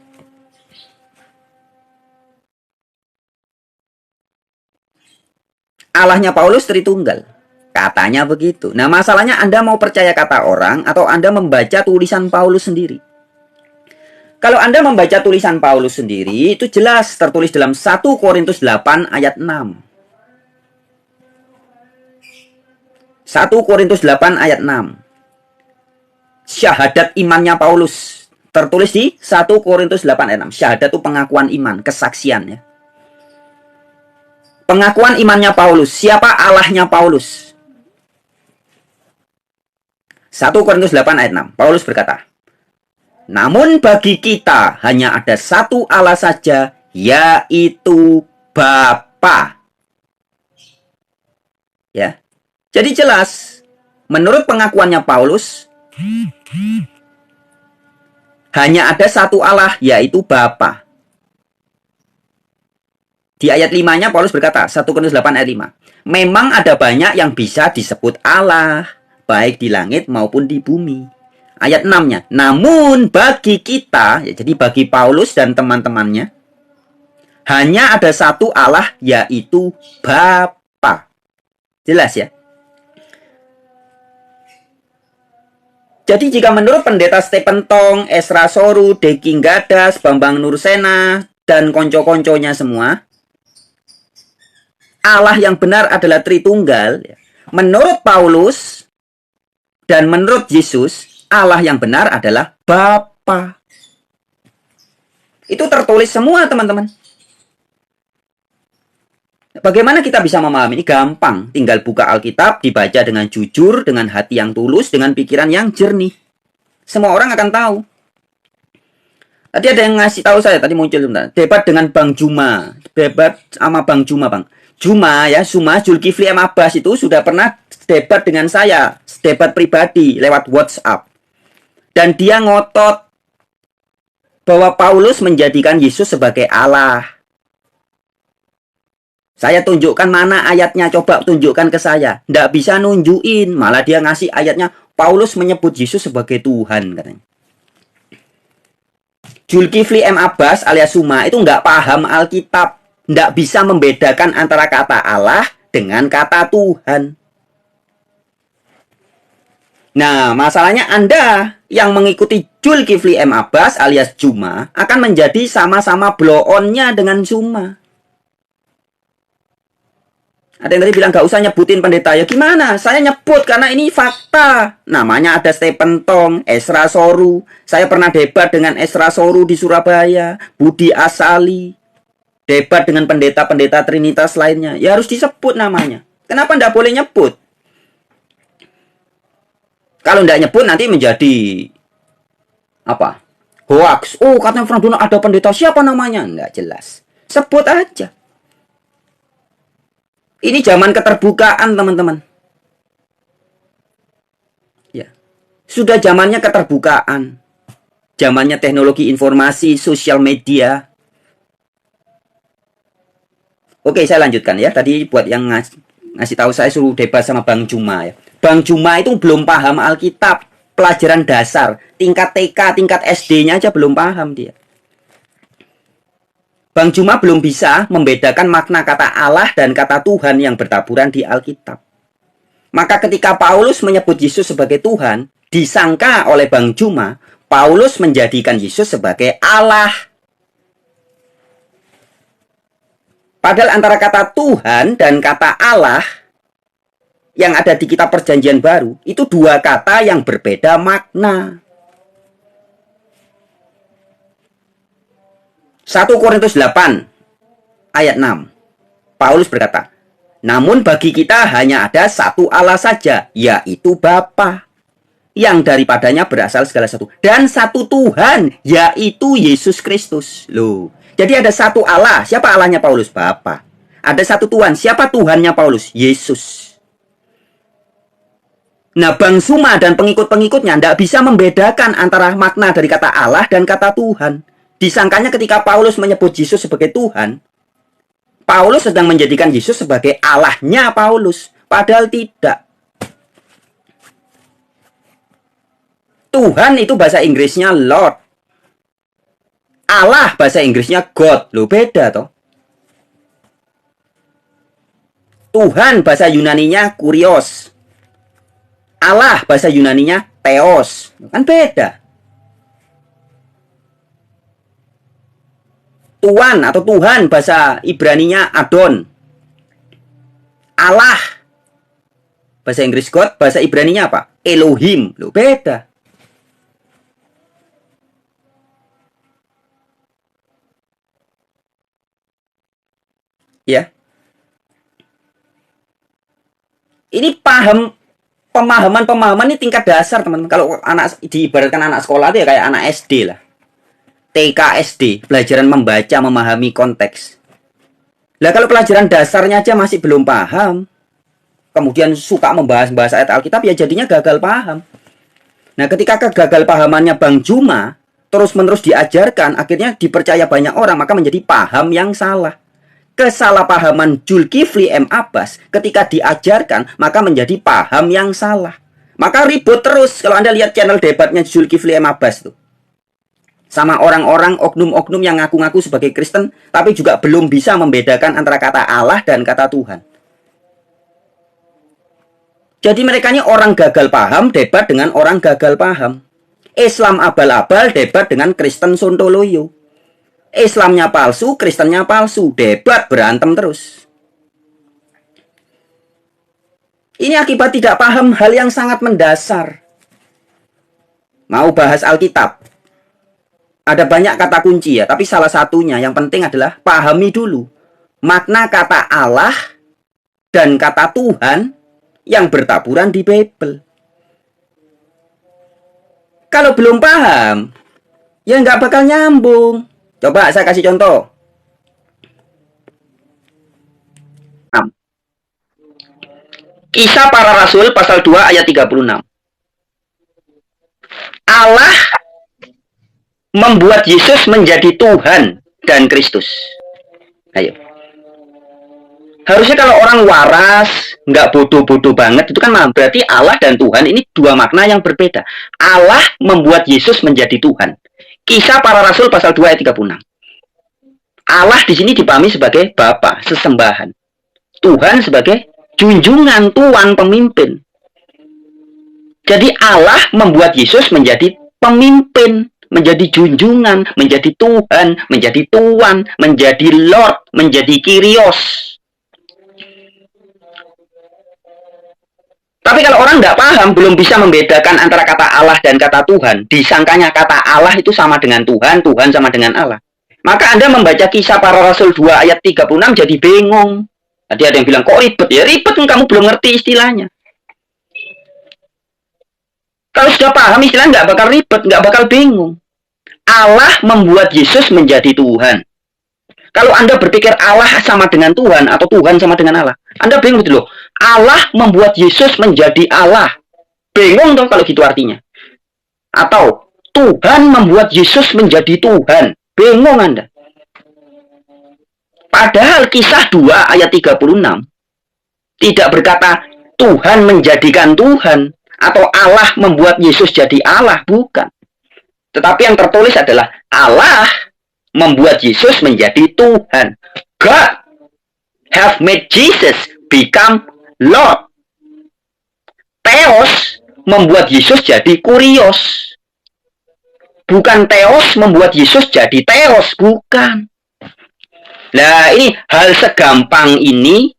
Allahnya Paulus Tritunggal. Katanya begitu. Nah, masalahnya Anda mau percaya kata orang atau Anda membaca tulisan Paulus sendiri? Kalau Anda membaca tulisan Paulus sendiri, itu jelas tertulis dalam 1 Korintus 8 ayat 6. 1 Korintus 8 ayat 6. Syahadat imannya Paulus. Tertulis di 1 Korintus 8 ayat 6. Syahadat itu pengakuan iman, kesaksian ya. Pengakuan imannya Paulus. Siapa Allahnya Paulus? 1 Korintus 8 ayat 6. Paulus berkata, namun bagi kita hanya ada satu Allah saja, yaitu Bapa. Ya. Jadi jelas, menurut pengakuannya Paulus, hanya ada satu Allah, yaitu Bapa. Di ayat 5-nya Paulus berkata, 1 Korintus 8 ayat 5. Memang ada banyak yang bisa disebut Allah, baik di langit maupun di bumi. Ayat 6-nya, namun bagi kita, ya, jadi bagi Paulus dan teman-temannya, hanya ada satu Allah, yaitu Bapa. Jelas ya? Jadi jika menurut pendeta Stephen Tong, Ezra Soru, Deki Gadas, Bambang Nursena, dan konco-konconya semua, Allah yang benar adalah Tritunggal. Menurut Paulus dan menurut Yesus, Allah yang benar adalah Bapa. Itu tertulis semua, teman-teman. Bagaimana kita bisa memahami ini? Gampang. Tinggal buka Alkitab, dibaca dengan jujur, dengan hati yang tulus, dengan pikiran yang jernih. Semua orang akan tahu. Tadi ada yang ngasih tahu saya, tadi muncul sebentar. Debat dengan Bang Juma. Debat sama Bang Juma, Bang. Juma ya, Zulkifli M. Abbas itu sudah pernah debat dengan saya. Debat pribadi lewat WhatsApp. Dan dia ngotot bahwa Paulus menjadikan Yesus sebagai Allah. Saya tunjukkan mana ayatnya, coba tunjukkan ke saya. Nggak bisa nunjukin, malah dia ngasih ayatnya, Paulus menyebut Yesus sebagai Tuhan, katanya. Zulkifli M. Abbas alias Suma itu nggak paham Alkitab. Nggak bisa membedakan antara kata Allah dengan kata Tuhan. Nah, masalahnya Anda yang mengikuti Zulkifli M. Abbas alias Juma akan menjadi sama-sama blow-on-nya dengan Juma. Ada yang tadi bilang gak usah nyebutin pendeta. Ya gimana? Saya nyebut karena ini fakta. Namanya ada Stephen Tong, Ezra Soru. Saya pernah debat dengan Ezra Soru di Surabaya, Budi Asali. Debat dengan pendeta-pendeta Trinitas lainnya. Ya harus disebut namanya. Kenapa nggak boleh nyebut? Kalau nggak nyebut nanti menjadi apa? Hoax. Oh, katanya Frank Dono ada pendeta, siapa namanya? Nggak jelas. Sebut aja. Ini zaman keterbukaan, teman-teman. Ya. Sudah zamannya keterbukaan. Zamannya teknologi informasi, sosial media. Oke, saya lanjutkan ya. Tadi buat yang ngasih tahu saya suruh debat sama Bang Juma ya. Bang Juma itu belum paham Alkitab, pelajaran dasar, tingkat TK, tingkat SD-nya aja belum paham dia. Bang Juma belum bisa membedakan makna kata Allah dan kata Tuhan yang bertaburan di Alkitab. Maka ketika Paulus menyebut Yesus sebagai Tuhan, disangka oleh Bang Juma, Paulus menjadikan Yesus sebagai Allah. Padahal antara kata Tuhan dan kata Allah yang ada di kitab Perjanjian Baru, itu dua kata yang berbeda makna. 1 Korintus 8 ayat 6. Paulus berkata, namun bagi kita hanya ada satu Allah saja, yaitu Bapa, yang daripadanya berasal segala sesuatu, dan satu Tuhan, yaitu Yesus Kristus. Loh, jadi ada satu Allah. Siapa Allahnya Paulus? Bapa. Ada satu Tuhan. Siapa Tuhannya Paulus? Yesus. Nah, Bang Suma dan pengikut-pengikutnya tidak bisa membedakan antara makna dari kata Allah dan kata Tuhan. Disangkanya ketika Paulus menyebut Yesus sebagai Tuhan, Paulus sedang menjadikan Yesus sebagai Allahnya Paulus. Padahal tidak. Tuhan itu bahasa Inggrisnya Lord. Allah bahasa Inggrisnya God. Loh, beda toh. Tuhan bahasa Yunaninya Kurios. Allah bahasa Yunaninya Theos. Kan beda. Tuan atau Tuhan bahasa Ibraninya Adon. Allah bahasa Inggris God, bahasa Ibraninya apa? Elohim. Loh, beda. Ya. Ini pemahaman ini tingkat dasar, teman-teman. Kalau anak diibaratkan anak sekolah itu ya kayak anak SD lah. TK SD, pelajaran membaca, memahami konteks. Lah kalau pelajaran dasarnya aja masih belum paham, kemudian suka membahas ayat Alkitab, ya jadinya gagal paham. Nah, ketika kegagal pahamannya Bang Juma terus-menerus diajarkan, akhirnya dipercaya banyak orang, maka menjadi paham yang salah. Kesalahpahaman Zulkifli M. Abbas ketika diajarkan, maka menjadi paham yang salah. Maka ribut terus kalau Anda lihat channel debatnya Zulkifli M. Abbas tuh. Sama orang-orang oknum-oknum yang ngaku-ngaku sebagai Kristen, tapi juga belum bisa membedakan antara kata Allah dan kata Tuhan. Jadi mereka ini orang gagal paham, debat dengan orang gagal paham. Islam abal-abal, debat dengan Kristen sontoloyo. Islamnya palsu, Kristennya palsu, debat berantem terus. Ini akibat tidak paham hal yang sangat mendasar. Mau bahas Alkitab, ada banyak kata kunci ya, tapi salah satunya yang penting adalah pahami dulu makna kata Allah dan kata Tuhan yang bertaburan di Bible. Kalau belum paham, ya nggak bakal nyambung. Coba saya kasih contoh. Kisah para Rasul pasal 2 ayat 36. Allah membuat Yesus menjadi Tuhan dan Kristus. Ayo. Harusnya kalau orang waras, nggak bodoh-bodoh banget, itu kan berarti Allah dan Tuhan ini dua makna yang berbeda. Allah membuat Yesus menjadi Tuhan. Kisah para Rasul pasal 2 ayat 36. Allah di sini dipahami sebagai Bapa, sesembahan. Tuhan sebagai junjungan, tuan, pemimpin. Jadi Allah membuat Yesus menjadi pemimpin, menjadi junjungan, menjadi Tuhan, menjadi tuan, menjadi Lord, menjadi Kyrios. Tapi kalau orang nggak paham, belum bisa membedakan antara kata Allah dan kata Tuhan, disangkanya kata Allah itu sama dengan Tuhan, Tuhan sama dengan Allah. Maka Anda membaca Kisah Para Rasul 2 ayat 36 jadi bingung. Tadi ada yang bilang, kok ribet? Ya ribet, kamu belum ngerti istilahnya. Kalau sudah paham istilahnya nggak bakal ribet, nggak bakal bingung. Allah membuat Yesus menjadi Tuhan. Kalau Anda berpikir Allah sama dengan Tuhan atau Tuhan sama dengan Allah, Anda bingung gitu loh. Allah membuat Yesus menjadi Allah. Bingung dong kalau gitu artinya. Atau Tuhan membuat Yesus menjadi Tuhan. Bingung Anda. Padahal Kisah 2 ayat 36 tidak berkata Tuhan menjadikan Tuhan atau Allah membuat Yesus jadi Allah, bukan. Tetapi yang tertulis adalah Allah membuat Yesus menjadi Tuhan. God have made Jesus become Lord. Theos membuat Yesus jadi Kurios. Bukan Theos membuat Yesus jadi Theos, bukan. Nah, ini hal segampang ini,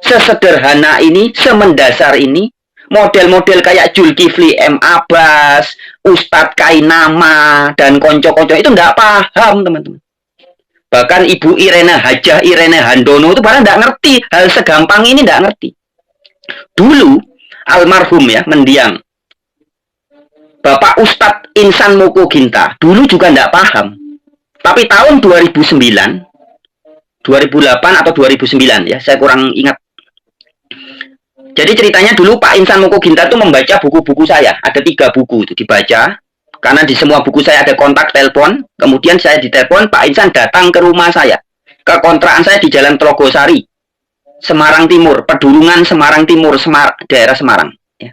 sesederhana ini, semendasar ini, model-model kayak Zulkifli M. Abbas, Ustadz Kainama, dan konco-konco itu nggak paham, teman-teman. Bahkan Ibu Irene Hajah Irene Handono itu padahal nggak ngerti, hal segampang ini nggak ngerti. Dulu, almarhum ya, mendiang, Bapak Ustadz Insan Moko Ginta, dulu juga nggak paham. Tapi tahun 2009, 2008 atau 2009 ya, saya kurang ingat. Jadi ceritanya dulu Pak Insan Mokoginta itu membaca buku-buku saya. Ada 3 buku itu dibaca. Karena di semua buku saya ada kontak telepon. Kemudian saya ditelepon, Pak Insan datang ke rumah saya. Ke kontrakan saya di Jalan Telogosari, Semarang Timur, Pedulungan Semarang Timur, daerah Semarang. Ya.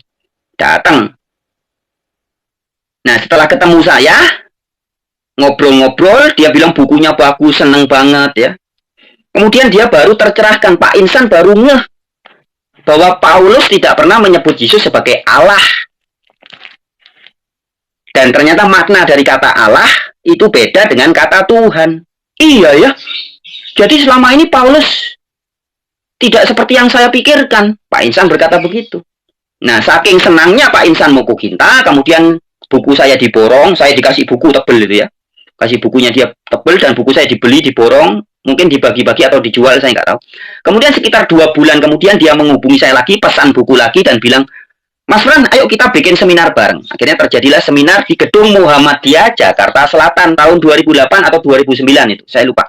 Datang. Nah setelah ketemu saya, ngobrol-ngobrol, dia bilang bukunya bagus, seneng banget ya. Kemudian dia baru tercerahkan, Pak Insan baru ngeh bahwa Paulus tidak pernah menyebut Yesus sebagai Allah. Dan ternyata makna dari kata Allah itu beda dengan kata Tuhan. Iya ya. Jadi selama ini Paulus tidak seperti yang saya pikirkan. Pak Insan berkata begitu. Nah, saking senangnya Pak Insan Mokoginta, kemudian buku saya diborong, saya dikasih buku tebel itu ya. Kasih bukunya dia tebel dan buku saya dibeli, diborong, mungkin dibagi-bagi atau dijual, saya nggak tahu. Kemudian sekitar 2 bulan kemudian dia menghubungi saya lagi, pesan buku lagi dan bilang, Mas Fran, ayo kita bikin seminar bareng. Akhirnya terjadilah seminar di Gedung Muhammadiyah, Jakarta Selatan tahun 2008 atau 2009 itu, saya lupa.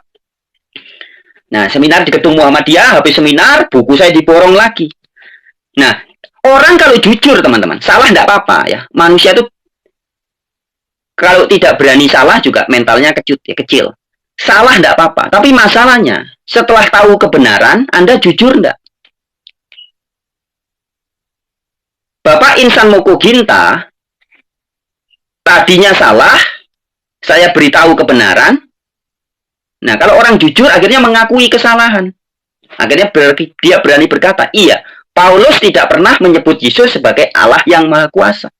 Nah, seminar di Gedung Muhammadiyah, habis seminar, buku saya diborong lagi. Nah, orang kalau jujur teman-teman, salah nggak apa-apa ya. Manusia itu kalau tidak berani salah juga mentalnya kecil. Salah nggak apa-apa. Tapi masalahnya, setelah tahu kebenaran, Anda jujur nggak? Bapak Insan Mokoginta tadinya salah, saya beritahu kebenaran. Nah, kalau orang jujur akhirnya mengakui kesalahan. Akhirnya dia berani berkata, iya, Paulus tidak pernah menyebut Yesus sebagai Allah yang Maha Kuasa.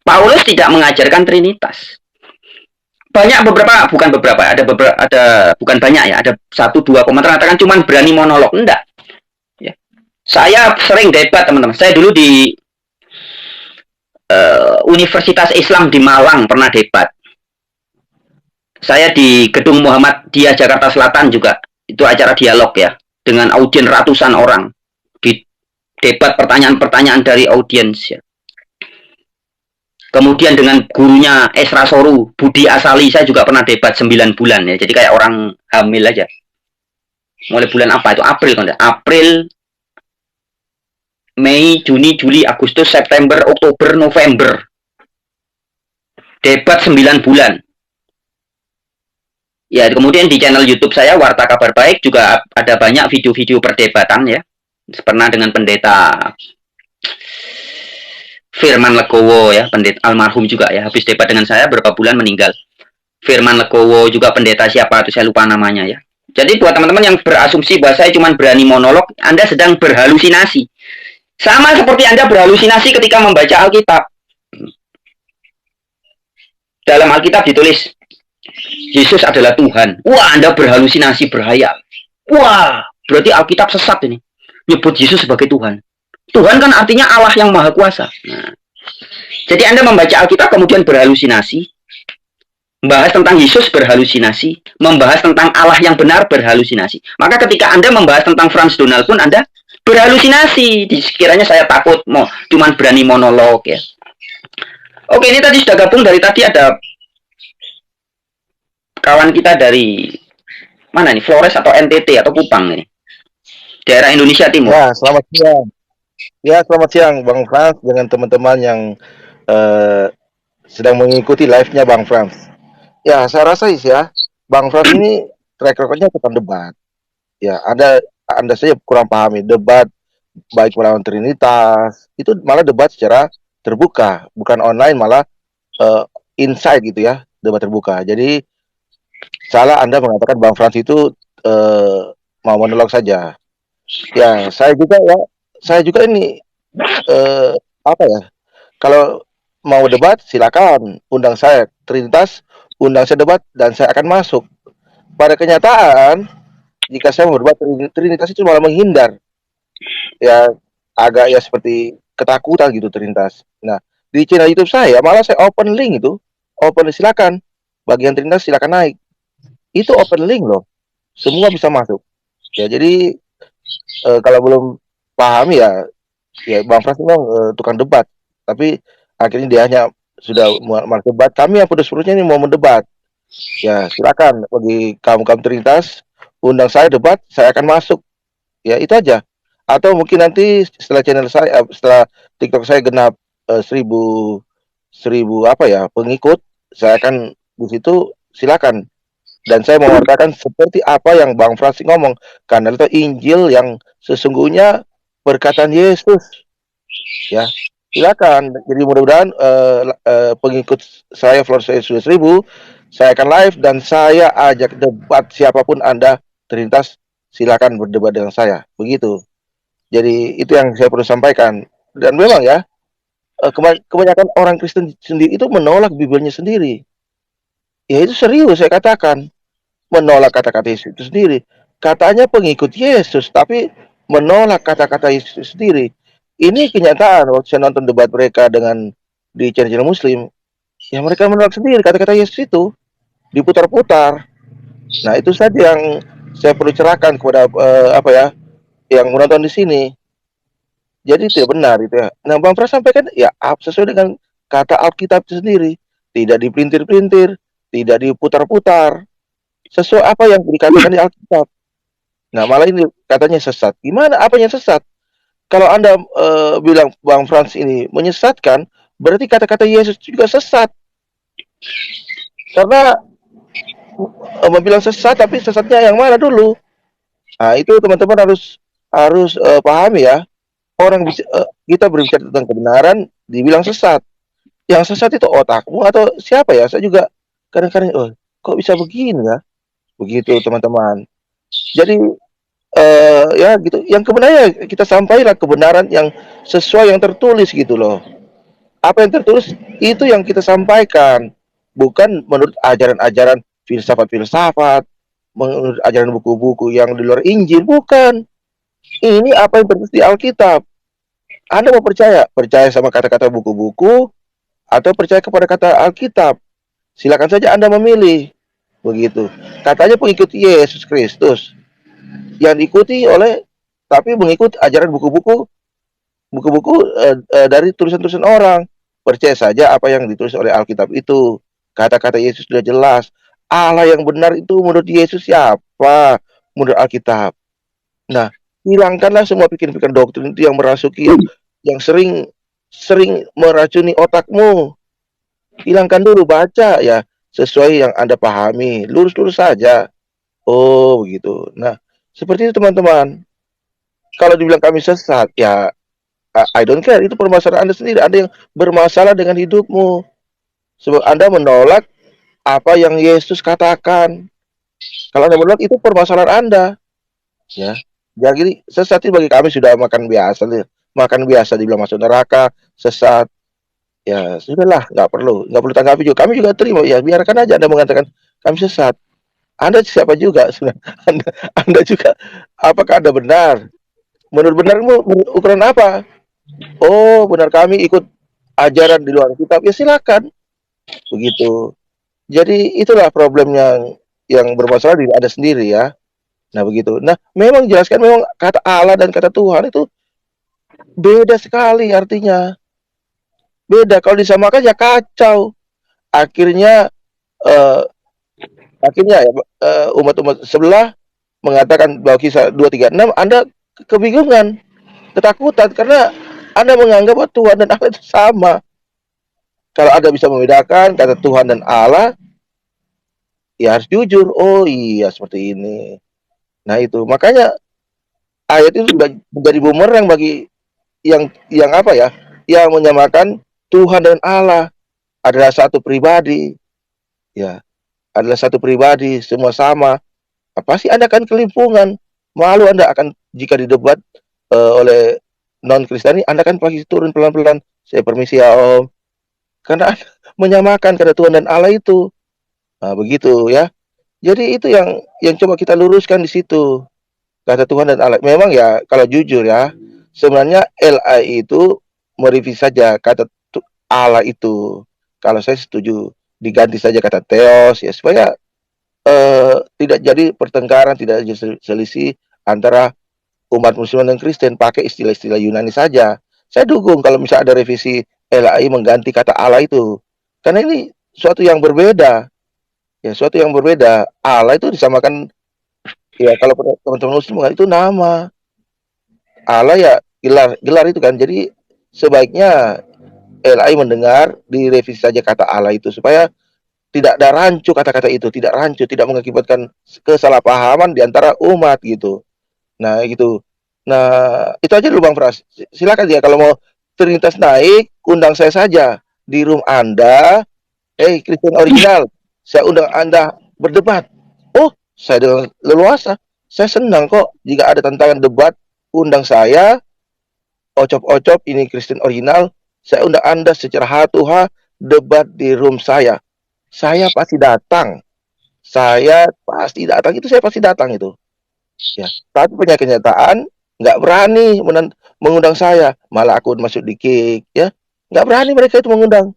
Paulus tidak mengajarkan Trinitas. Banyak bukan banyak ya, ada 1-2 komentar mengatakan cuman berani monolog, enggak. Ya. Saya sering debat teman-teman. Saya dulu di Universitas Islam di Malang pernah debat. Saya di Gedung Muhammadiyah Jakarta Selatan juga itu acara dialog ya dengan audiens ratusan orang. Di debat pertanyaan-pertanyaan dari audiens ya. Kemudian dengan gurunya Esra Soru, Budi Asali, saya juga pernah debat 9 bulan ya. Jadi kayak orang hamil aja. Mulai bulan apa itu? April kan? April, Mei, Juni, Juli, Agustus, September, Oktober, November. Debat 9 bulan. Ya, kemudian di channel YouTube saya Warta Kabar Baik juga ada banyak video-video perdebatan ya. Pernah dengan pendeta Firman Legowo ya, pendeta almarhum juga ya, habis debat dengan saya berapa bulan meninggal. Firman Legowo juga pendeta siapa itu saya lupa namanya ya. Jadi buat teman-teman yang berasumsi bahwa saya cuma berani monolog, Anda sedang berhalusinasi. Sama seperti Anda berhalusinasi ketika membaca Alkitab. Dalam Alkitab ditulis Yesus adalah Tuhan. Wah, Anda berhalusinasi, berhayal. Wah, berarti Alkitab sesat ini. Nyebut Yesus sebagai Tuhan. Tuhan kan artinya Allah yang Maha Kuasa. Nah, jadi Anda membaca Alkitab kemudian berhalusinasi, membahas tentang Yesus berhalusinasi, membahas tentang Allah yang benar berhalusinasi. Maka ketika Anda membahas tentang Frans Donald pun Anda berhalusinasi. Sekiranya saya takut mau cuman berani monolog ya. Oke, ini tadi sudah gabung dari tadi ada kawan kita dari mana nih? Flores atau NTT atau Kupang nih? Daerah Indonesia Timur. Ya, selamat siang. Ya, selamat siang Bang Frans dengan teman-teman yang sedang mengikuti live-nya Bang Frans. Ya, saya rasa ya, Bang Frans ini track record-nya tentang debat. Ya, Anda saja kurang pahami debat baik melawan Trinitas, itu malah debat secara terbuka, bukan online, malah inside gitu ya, debat terbuka. Jadi salah Anda mengatakan Bang Frans itu mau monolog saja. Ya, saya juga ini apa ya? Kalau mau debat silakan undang saya Trinitas, undang saya debat dan saya akan masuk. Pada kenyataan jika saya mau berdebat Trinitas itu malah menghindar. Ya agak ya seperti ketakutan gitu Trinitas. Nah, di channel YouTube saya malah saya open link itu. Open silakan. Bagian Trinitas silakan naik. Itu open link loh. Semua bisa masuk. Ya jadi kalau belum paham ya Bang Frans memang tukang debat, tapi akhirnya dia hanya sudah mau debat. Kami yang pedes-pedesnya ini mau mendebat. Ya silakan bagi kaum Trinitas undang saya debat, saya akan masuk. Ya itu aja. Atau mungkin nanti setelah channel saya, setelah TikTok saya genap 1000 apa ya pengikut, saya akan di situ silakan. Dan saya mewartakan seperti apa yang Bang Frans ngomong, karena itu Injil yang sesungguhnya perkataan Yesus, ya. Silakan. Jadi mudah-mudahan pengikut saya follower saya sudah 1000, saya akan live dan saya ajak debat siapapun Anda terlintas, silakan berdebat dengan saya. Begitu. Jadi itu yang saya perlu sampaikan. Dan memang ya, kebanyakan orang Kristen sendiri itu menolak Bibelnya sendiri. Ya itu serius saya katakan, menolak kata-kata Yesus itu sendiri. Katanya pengikut Yesus, tapi menolak kata-kata Yesus sendiri. Ini kenyataan waktu saya nonton debat mereka dengan di channel Muslim, ya mereka menolak sendiri kata-kata Yesus itu, diputar-putar. Nah itu saja yang saya perlu cerahkan kepada apa ya, yang menonton di sini. Jadi tidak benar itu ya. Nah Bang Pras sampaikan ya sesuai dengan kata Alkitab itu sendiri, tidak dipelintir-pelintir, tidak diputar-putar, sesuai apa yang dikatakan di Alkitab. Nah, malah ini katanya sesat. Gimana? Apa yang sesat? Kalau Anda bilang Bang Frans ini menyesatkan, berarti kata-kata Yesus juga sesat. Karena bilang sesat, tapi sesatnya yang mana dulu? Nah, itu teman-teman harus harus pahami ya. Orang kita berbicara tentang kebenaran, dibilang sesat. Yang sesat itu otakmu atau siapa ya? Saya juga kadang-kadang, oh, kok bisa begini ya? Begitu teman-teman. Jadi ya gitu. Yang kebenaran kita sampaikan kebenaran yang sesuai yang tertulis gitu loh. Apa yang tertulis itu yang kita sampaikan, bukan menurut ajaran-ajaran filsafat-filsafat, menurut ajaran buku-buku yang di luar Injil, bukan. Ini apa yang tertulis di Alkitab. Anda mau percaya? Percaya sama kata-kata buku-buku atau percaya kepada kata Alkitab? Silakan saja Anda memilih. Begitu. Katanya pengikut Yesus Kristus yang diikuti oleh tapi mengikut ajaran buku-buku dari tulisan-tulisan orang. Percaya saja apa yang ditulis oleh Alkitab itu. Kata-kata Yesus sudah jelas. Allah yang benar itu menurut Yesus siapa? Menurut Alkitab. Nah, hilangkanlah semua pikiran-pikiran doktrin itu yang merasuki, yang sering sering meracuni otakmu. Hilangkan dulu, baca ya sesuai yang Anda pahami. Lurus-lurus saja. Oh, begitu. Nah, seperti itu teman-teman. Kalau dibilang kami sesat, ya I don't care, itu permasalahan Anda sendiri. Anda yang bermasalah dengan hidupmu. Sebab Anda menolak apa yang Yesus katakan. Kalau Anda menolak, itu permasalahan Anda. Ya. Jadi sesat itu bagi kami sudah makan biasa. Makan biasa dibilang masuk neraka, sesat. Ya sudahlah, nggak perlu tanggapi juga. Kami juga terima. Ya biarkan aja Anda mengatakan kami sesat. Anda siapa juga? Anda, anda juga, apakah Anda benar? Menurut benarmu, ukuran apa? Oh, benar kami ikut ajaran di luar kitab, ya silakan. Begitu. Jadi itulah problem yang bermasalah di ada sendiri ya. Nah begitu. Nah memang jelaskan memang kata Allah dan kata Tuhan itu beda sekali artinya. Beda. Kalau disamakan ya kacau. Akhirnya eh, akhirnya ya umat-umat sebelah mengatakan bahwa kisah 236 Anda kebingungan, ketakutan karena Anda menganggap bahwa Tuhan dan Allah itu sama. Kalau Anda bisa membedakan kata Tuhan dan Allah, ya harus jujur. Oh iya seperti ini. Nah itu makanya ayat itu menjadi bumerang bagi yang apa ya, yang menyamakan Tuhan dan Allah adalah satu pribadi, ya adalah satu pribadi, semua sama. Pasti Anda akan kelimpungan, malu Anda akan jika didebat oleh non Kristen, Anda kan pasti turun pelan-pelan. Saya permisi ya Om, karena Anda menyamakan kata Tuhan dan Allah itu. Nah, begitu ya. Jadi itu yang coba kita luruskan di situ. Kata Tuhan dan Allah. Memang ya kalau jujur ya, sebenarnya LI itu merevisi saja kata Allah itu. Kalau saya setuju diganti saja kata Theos ya supaya tidak jadi pertengkaran, tidak jadi selisih antara umat Muslim dan Kristen, pakai istilah-istilah Yunani saja. Saya dukung kalau misalnya ada revisi LAI mengganti kata Allah itu. Karena ini suatu yang berbeda. Ya, suatu yang berbeda. Allah itu disamakan, ya kalau teman-teman Muslim itu nama. Allah ya gelar itu kan. Jadi sebaiknya LAI mendengar, direvisi saja kata Allah itu supaya tidak ada rancu kata-kata itu, tidak rancu, tidak mengakibatkan kesalahpahaman di antara umat gitu. Nah, gitu. Nah, itu aja dulu Bang Pras. Silakan ya kalau mau Trinitas naik, undang saya saja di room Anda. Kristen original, saya undang Anda berdebat. Oh, saya dengan leluasa. Saya senang kok jika ada tantangan debat, undang saya, ocop-ocop ini Kristen original, saya undang Anda secara hatu-ha debat di room saya. Saya pasti datang. Saya pasti datang, itu saya pasti datang itu. Ya, tapi punya kenyataan nggak berani mengundang saya, malah aku masuk di kick, ya. Nggak berani mereka itu mengundang.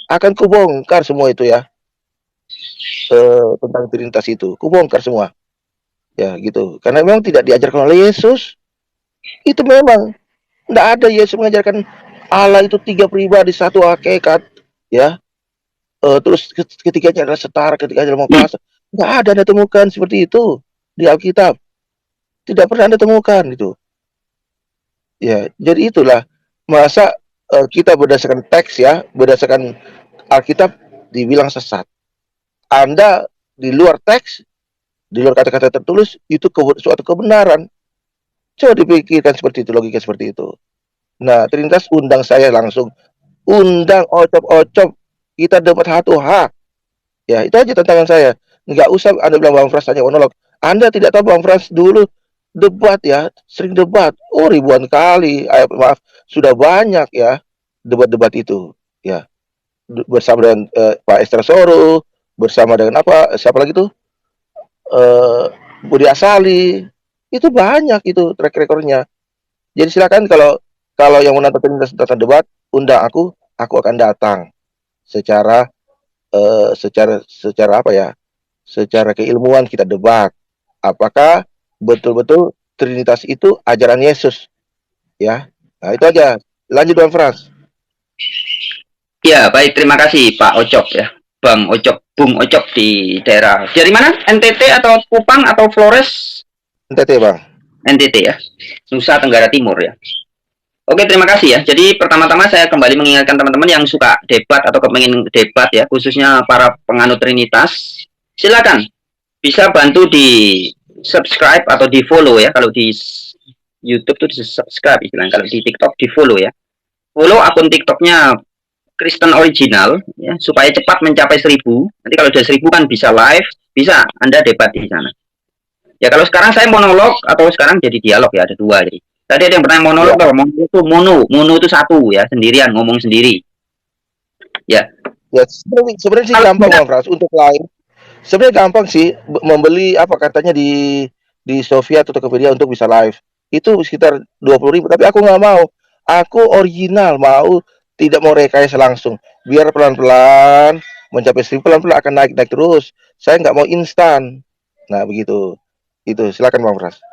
Akan kubongkar semua itu ya, tentang Trinitas itu. Kubongkar semua. Ya, gitu. Karena memang tidak diajarkan oleh Yesus. Itu memang nggak ada Yesus mengajarkan Allah itu tiga pribadi, satu hakikat, ya. Terus ketiganya adalah setara, ketiganya adalah mau kuasa. Nggak ada Anda temukan seperti itu di Alkitab. Tidak pernah Anda temukan itu. Ya, jadi itulah masa kita berdasarkan teks ya, berdasarkan Alkitab dibilang sesat. Anda di luar teks, di luar kata-kata tertulis itu suatu kebenaran. Coba dipikirkan seperti itu, logika seperti itu. Nah, Trinitas undang saya langsung, undang ocop-ocop, kita dapat satu H. Ya, itu aja tantangan saya. Nggak usah Anda bilang Bang Frans hanya monolog. Anda tidak tahu Bang Frans dulu debat ya, sering debat. Oh, ribuan kali. Maaf, sudah banyak ya debat-debat itu. Ya, bersama dengan Pak Esther Soro, bersama dengan siapa lagi tuh? Budi Asali. Itu banyak itu track recordnya. Jadi silakan kalau yang menonton tentang debat, undang aku akan datang secara secara apa ya? Secara keilmuan kita debat. Apakah betul-betul Trinitas itu ajaran Yesus? Ya. Nah, itu aja. Lanjut Bang Frans. Ya, baik, terima kasih Pak Ocok ya. Bang Ocok, Bung Ocok di daerah. Dari mana? NTT atau Kupang atau Flores? NTT, Bang. NTT ya. Nusa Tenggara Timur ya. Oke, terima kasih ya. Jadi pertama-tama saya kembali mengingatkan teman-teman yang suka debat atau kepingin debat ya, khususnya para penganut Trinitas, silakan bisa bantu di subscribe atau di follow ya. Kalau di YouTube tuh di subscribe istilahnya. Kalau di TikTok di follow ya. Follow akun TikToknya Kristen Original ya, supaya cepat mencapai 1000. Nanti kalau sudah 1000 kan bisa live, bisa Anda debat di sana. Ya kalau sekarang saya monolog atau sekarang jadi dialog ya, ada dua jadi. Tadi ada yang pernah monolog, kalau monolog itu mono itu satu ya, sendirian ngomong sendiri. Ya. Ya sebenarnya sih gampang Bang Frans untuk lain. Sebenarnya gampang sih membeli apa katanya di Sofia atau Tokopedia untuk bisa live. Itu sekitar 20.000, tapi aku nggak mau. Aku original, tidak mau rekayasa langsung. Biar pelan-pelan mencapai 1000, pelan-pelan akan naik terus. Saya nggak mau instan. Nah, begitu. Itu silakan Bang Frans.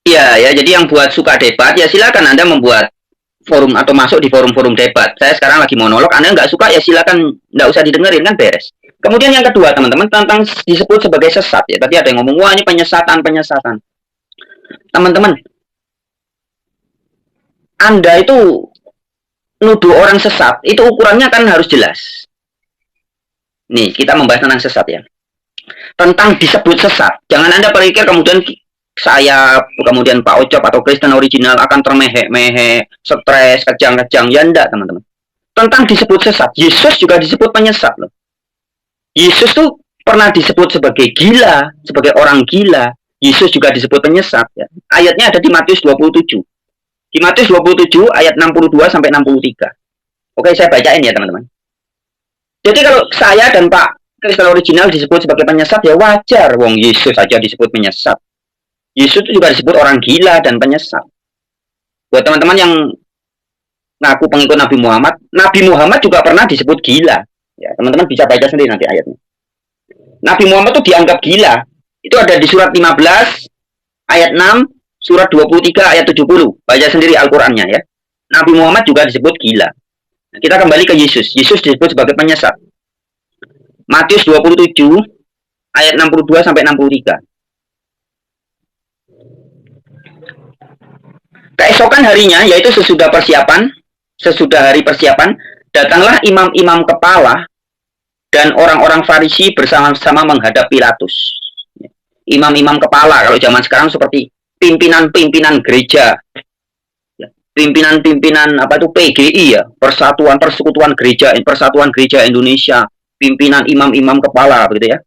Iya ya, jadi yang buat suka debat ya silakan Anda membuat forum atau masuk di forum-forum debat. Saya sekarang lagi monolog, Anda nggak suka ya silakan nggak usah didengerin kan beres. Kemudian yang kedua teman-teman tentang disebut sebagai sesat ya. Tadi ada yang ngomong wah ini penyesatan. Teman-teman, Anda itu nuduh orang sesat, itu ukurannya kan harus jelas. Nih, kita membahas tentang sesat ya. Tentang disebut sesat. Jangan Anda berpikir kemudian saya, kemudian Pak Ocop atau Kristen Original akan termehek-mehek, stres, kejang-kejang. Ya enggak, teman-teman. Tentang disebut sesat. Yesus juga disebut penyesat loh. Yesus tuh pernah disebut sebagai gila, sebagai orang gila. Yesus juga disebut penyesat ya. Ayatnya ada di Matius 27. Di Matius 27 ayat 62 sampai 63. Oke, saya bacain ya, teman-teman. Jadi kalau saya dan Pak Kristen Original disebut sebagai penyesat ya wajar. Wong Yesus saja disebut penyesat. Yesus itu juga disebut orang gila dan penyesat. Buat teman-teman yang ngaku pengikut Nabi Muhammad juga pernah disebut gila. Ya, teman-teman bisa baca sendiri nanti ayatnya. Nabi Muhammad itu dianggap gila. Itu ada di surat 15 ayat 6, surat 23 ayat 70. Baca sendiri Al-Qur'annya ya. Nabi Muhammad juga disebut gila. Nah, kita kembali ke Yesus. Yesus disebut sebagai penyesat. Matius 27 ayat 62 sampai 63. Keesokan harinya, yaitu sesudah hari persiapan, datanglah imam-imam kepala dan orang-orang Farisi bersama-sama menghadap Pilatus. Imam-imam kepala, kalau zaman sekarang seperti pimpinan-pimpinan gereja, pimpinan-pimpinan apa itu PGI ya, Persekutuan Gereja Indonesia, pimpinan imam-imam kepala begitu ya.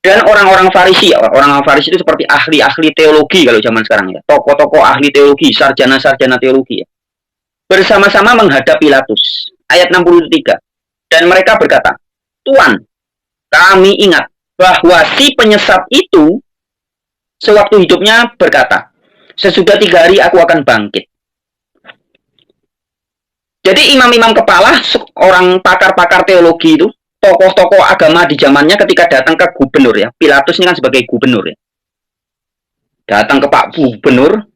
Dan orang-orang Farisi, orang-orang Farisi itu seperti ahli-ahli teologi kalau zaman sekarang ya, tokoh-tokoh ahli teologi, sarjana-sarjana teologi ya. Bersama-sama menghadap Pilatus. Ayat 63. Dan mereka berkata, Tuan, kami ingat bahwa si penyesat itu sewaktu hidupnya berkata, sesudah 3 hari aku akan bangkit. Jadi imam-imam kepala, orang pakar-pakar teologi itu, tokoh-tokoh agama di zamannya ketika datang ke gubernur ya, Pilatus ini kan sebagai gubernur ya, datang ke Pak Gubernur,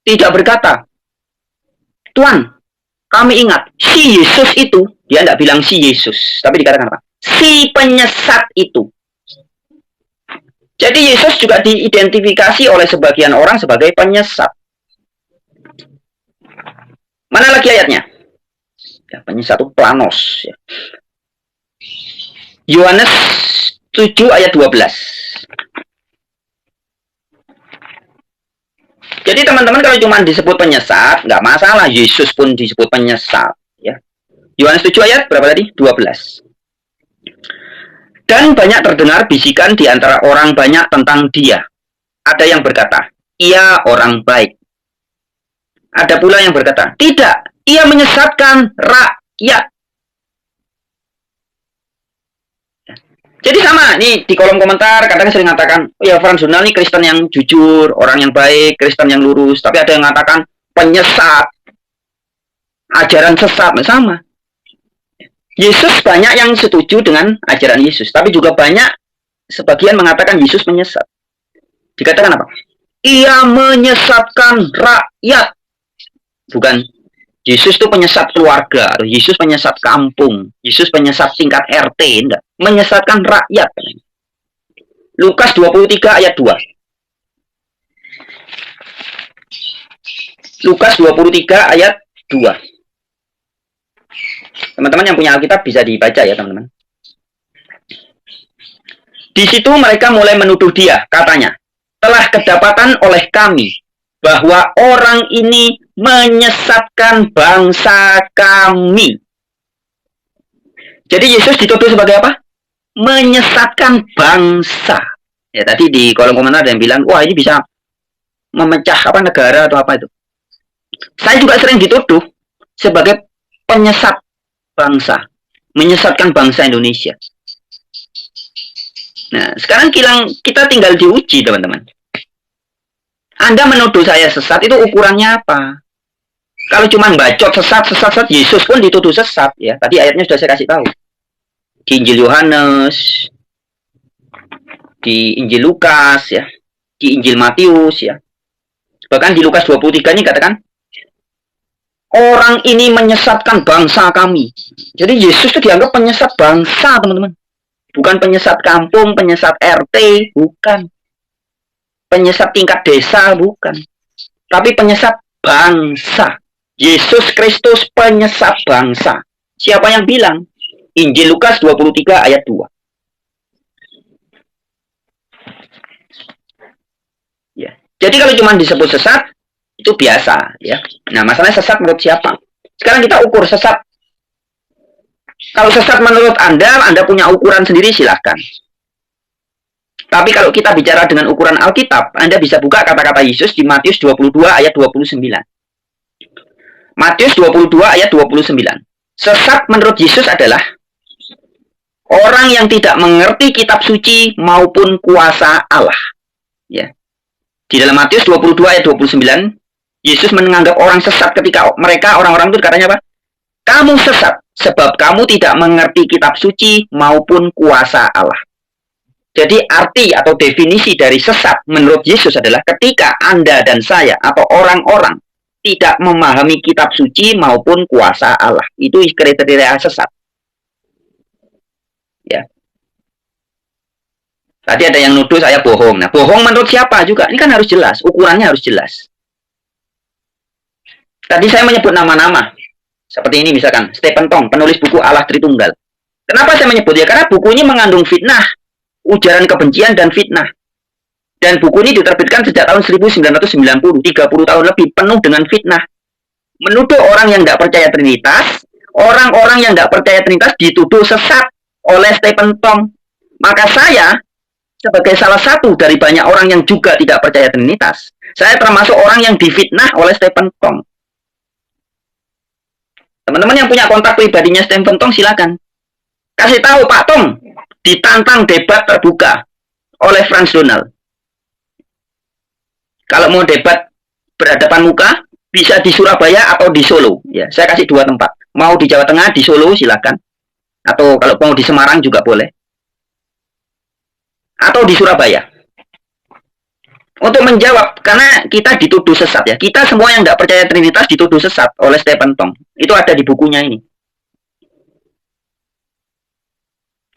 tidak berkata, Tuan, kami ingat, si Yesus itu, dia tidak bilang si Yesus, tapi dikatakan apa? Si penyesat itu. Jadi Yesus juga diidentifikasi oleh sebagian orang sebagai penyesat. Mana lagi ayatnya? Ya, penyesat itu planos ya. Yohanes 7 ayat 12. Jadi teman-teman kalau cuma disebut penyesat, nggak masalah. Yesus pun disebut penyesat. Ya. Yohanes 7 ayat berapa tadi? 12. Dan banyak terdengar bisikan di antara orang banyak tentang dia. Ada yang berkata, ia orang baik. Ada pula yang berkata, tidak, ia menyesatkan rakyat. Jadi sama, nih di kolom komentar kadang sering mengatakan, oh ya Frans Donald ini Kristen yang jujur, orang yang baik, Kristen yang lurus. Tapi ada yang mengatakan penyesat, ajaran sesat, sama. Yesus banyak yang setuju dengan ajaran Yesus, tapi juga banyak sebagian mengatakan Yesus menyesat. Dikatakan apa? Ia menyesatkan rakyat. Bukan Yesus itu penyesat keluarga, atau Yesus penyesat kampung, Yesus penyesat tingkat RT, enggak. Menyesatkan rakyat. Lukas 23 ayat 2. Lukas 23 ayat 2. Teman-teman yang punya Alkitab bisa dibaca ya teman-teman. Di situ mereka mulai menuduh dia, katanya, telah kedapatan oleh kami bahwa orang ini menyesatkan bangsa kami. Jadi Yesus dituduh sebagai apa? Menyesatkan bangsa. Ya tadi di kolom komentar ada yang bilang, wah ini bisa memecah apa negara atau apa itu. Saya juga sering dituduh sebagai penyesat bangsa, menyesatkan bangsa Indonesia. Nah, sekarang kita tinggal diuji, teman-teman. Anda menuduh saya sesat, itu ukurannya apa? Kalau cuma bacot sesat, Yesus pun dituduh sesat. Ya, tadi ayatnya sudah saya kasih tahu. Di Injil Yohanes, di Injil Lukas, ya, di Injil Matius, ya. Bahkan di Lukas 23 ini katakan, orang ini menyesatkan bangsa kami. Jadi Yesus itu dianggap penyesat bangsa, teman-teman. Bukan penyesat kampung, penyesat RT, bukan. Penyesat tingkat desa, bukan. Tapi penyesat bangsa. Yesus Kristus penyesat bangsa. Siapa yang bilang? Injil Lukas 23 ayat 2. Ya. Jadi kalau cuma disebut sesat, itu biasa. Ya. Nah, masalahnya sesat menurut siapa? Sekarang kita ukur sesat. Kalau sesat menurut Anda punya ukuran sendiri, silahkan. Tapi kalau kita bicara dengan ukuran Alkitab, Anda bisa buka kata-kata Yesus di Matius 22 ayat 29. Matius 22 ayat 29. Sesat menurut Yesus adalah orang yang tidak mengerti kitab suci maupun kuasa Allah. Ya. Di dalam Matius 22 ayat 29, Yesus menganggap orang sesat ketika mereka orang-orang itu katanya apa? Kamu sesat sebab kamu tidak mengerti kitab suci maupun kuasa Allah. Jadi arti atau definisi dari sesat menurut Yesus adalah ketika Anda dan saya atau orang-orang tidak memahami kitab suci maupun kuasa Allah. Itu kriteria sesat. Ya. Tadi ada yang nuduh saya bohong. Nah, bohong menurut siapa juga? Ini kan harus jelas, ukurannya harus jelas. Tadi saya menyebut nama-nama. Seperti ini misalkan, Stephen Tong, penulis buku Allah Tritunggal. Kenapa saya menyebutnya? Karena buku ini mengandung fitnah, ujaran kebencian dan fitnah. Dan buku ini diterbitkan sejak tahun 1990, 30 tahun lebih, penuh dengan fitnah. Menuduh orang yang tidak percaya Trinitas, orang-orang yang tidak percaya Trinitas dituduh sesat oleh Stephen Tong. Maka saya, sebagai salah satu dari banyak orang yang juga tidak percaya Trinitas, saya termasuk orang yang difitnah oleh Stephen Tong. Teman-teman yang punya kontak pribadinya Stephen Tong, silakan kasih tahu Pak Tong ditantang debat terbuka oleh Franz Donald. Kalau mau debat berhadapan muka, bisa di Surabaya atau di Solo. Ya, saya kasih 2 tempat. Mau di Jawa Tengah, di Solo, silakan. Atau kalau mau di Semarang juga boleh. Atau di Surabaya. Untuk menjawab, karena kita dituduh sesat ya. Kita semua yang tidak percaya Trinitas dituduh sesat oleh Stephen Tong. Itu ada di bukunya ini.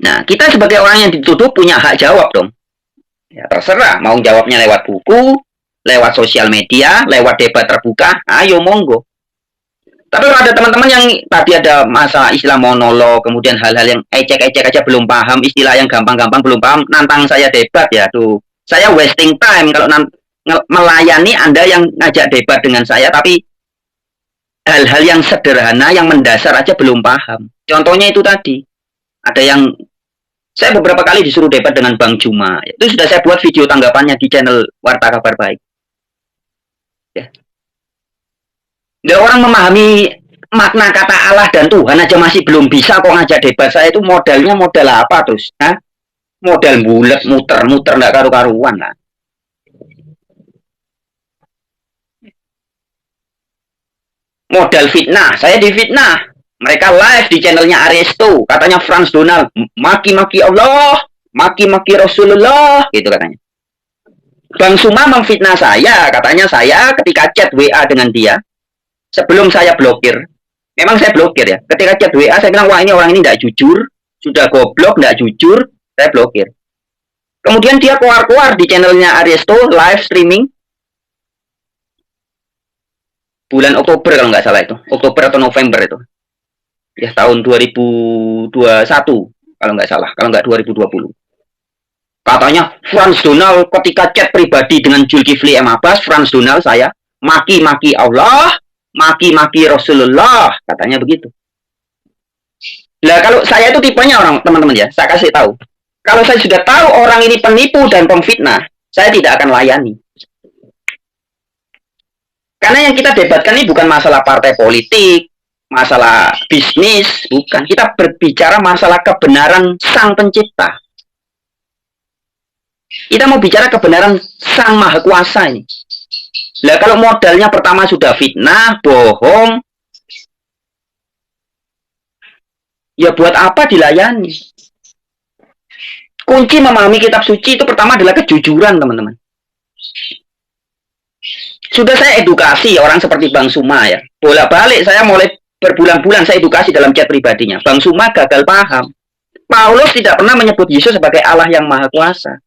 Nah, kita sebagai orang yang dituduh punya hak jawab dong. Ya, terserah. Mau jawabnya lewat buku, lewat sosial media, lewat debat terbuka, ayo monggo. Tapi kalau ada teman-teman yang tadi ada masa istilah monolog, kemudian hal-hal yang ecek-ecek aja belum paham, istilah yang gampang-gampang belum paham, nantang saya debat ya tuh. Saya wasting time kalau melayani Anda yang ngajak debat dengan saya, tapi hal-hal yang sederhana, yang mendasar aja belum paham. Contohnya itu tadi, ada yang saya beberapa kali disuruh debat dengan Bang Juma. Itu sudah saya buat video tanggapannya di channel Warta Kabar Baik. Ya. Nggak, orang memahami makna kata Allah dan Tuhan aja masih belum bisa kok ngajak debat. Saya itu modalnya modal apa terus? Hah? Modal bulat, muter-muter nggak karu-karuan lah. Modal fitnah, saya difitnah. Mereka live di channelnya Aristo, katanya Franz Donald, maki-maki Allah, maki-maki Rasulullah, gitu katanya. Bang Suma memfitnah saya, katanya saya ketika chat WA dengan dia, sebelum saya blokir, memang saya blokir ya, ketika chat WA saya bilang, wah ini orang ini tidak jujur, sudah goblok, tidak jujur, saya blokir. Kemudian dia keluar-keluar di channelnya Aristo, live streaming, bulan Oktober kalau nggak salah itu, Oktober atau November itu, ya tahun 2021, kalau nggak salah, kalau nggak 2020. Katanya Franz Donald ketika chat pribadi dengan Zulkifli M. Abbas, Franz Donald saya maki-maki Allah, maki-maki Rasulullah, katanya begitu. Nah, kalau saya itu tipenya orang, teman-teman ya, saya kasih tahu. Kalau saya sudah tahu orang ini penipu dan pemfitnah, saya tidak akan layani. Karena yang kita debatkan ini bukan masalah partai politik, masalah bisnis, bukan. Kita berbicara masalah kebenaran Sang Pencipta. Kita mau bicara kebenaran Sang Maha Kuasa ini. Lah kalau modalnya pertama sudah fitnah, bohong, ya buat apa dilayani? Kunci memahami kitab suci itu pertama adalah kejujuran, teman-teman. Sudah saya edukasi orang seperti Bang Suma ya. Bolak-balik saya mulai berbulan-bulan saya edukasi dalam chat pribadinya. Bang Suma gagal paham. Paulus tidak pernah menyebut Yesus sebagai Allah yang Maha Kuasa.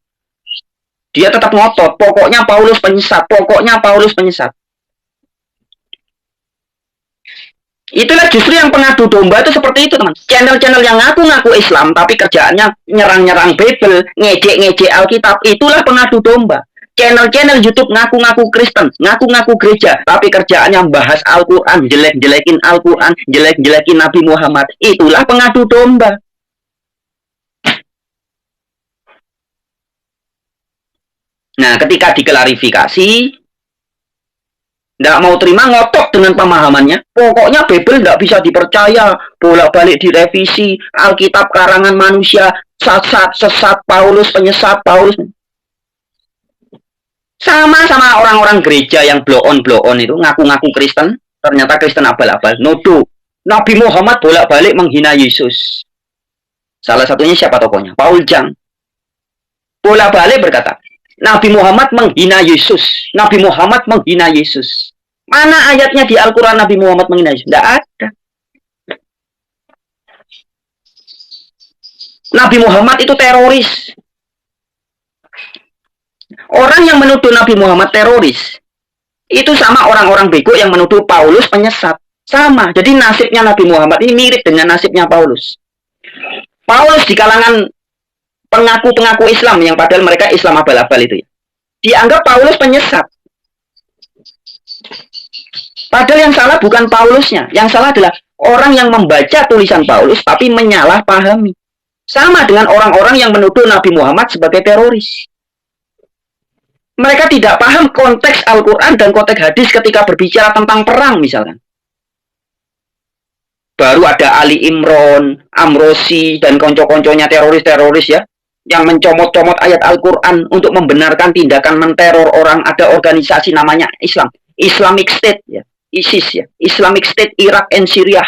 Dia tetap ngotot, pokoknya Paulus penyesat, pokoknya Paulus penyesat. Itulah justru yang pengadu domba itu seperti itu, teman. Channel-channel yang ngaku-ngaku Islam, tapi kerjaannya nyerang-nyerang Bible, ngejek-ngejek Alkitab, itulah pengadu domba. Channel-channel YouTube ngaku-ngaku Kristen, ngaku-ngaku gereja, tapi kerjaannya bahas Al-Quran, jelek-jelekin Al-Quran, jelek-jelekin Nabi Muhammad, itulah pengadu domba. Nah, ketika diklarifikasi, nggak mau terima, ngotot dengan pemahamannya. Pokoknya Bible nggak bisa dipercaya, bolak-balik direvisi, Alkitab karangan manusia, sesat, Paulus penyesat, Paulus. Sama-sama orang-orang gereja yang blow on itu, ngaku-ngaku Kristen, ternyata Kristen abal-abal, nuduh Nabi Muhammad bolak-balik menghina Yesus. Salah satunya siapa tokohnya? Paul Jang. Bolak-balik berkata, Nabi Muhammad menghina Yesus. Nabi Muhammad menghina Yesus. Mana ayatnya di Al-Quran Nabi Muhammad menghina Yesus? Tidak ada. Nabi Muhammad itu teroris. Orang yang menuduh Nabi Muhammad teroris, Itu sama orang-orang bego yang menuduh Paulus penyesat. Sama. Jadi nasibnya Nabi Muhammad ini mirip dengan nasibnya Paulus. Paulus di kalangan pengaku-pengaku Islam yang padahal mereka Islam abal-abal itu ya. Dianggap Paulus penyesat. Padahal yang salah bukan Paulusnya. Yang salah adalah orang yang membaca tulisan Paulus tapi menyalahpahami. Sama dengan orang-orang yang menuduh Nabi Muhammad sebagai teroris. Mereka tidak paham konteks Al-Quran dan konteks hadis ketika berbicara tentang perang misalkan. Baru ada Ali Imron, Amrosi, dan konco-konconya teroris-teroris ya, yang mencomot-comot ayat Al-Quran untuk membenarkan tindakan menteror orang. Ada organisasi namanya Islam, Islamic State ya, ISIS ya, Islamic State Irak and Syria.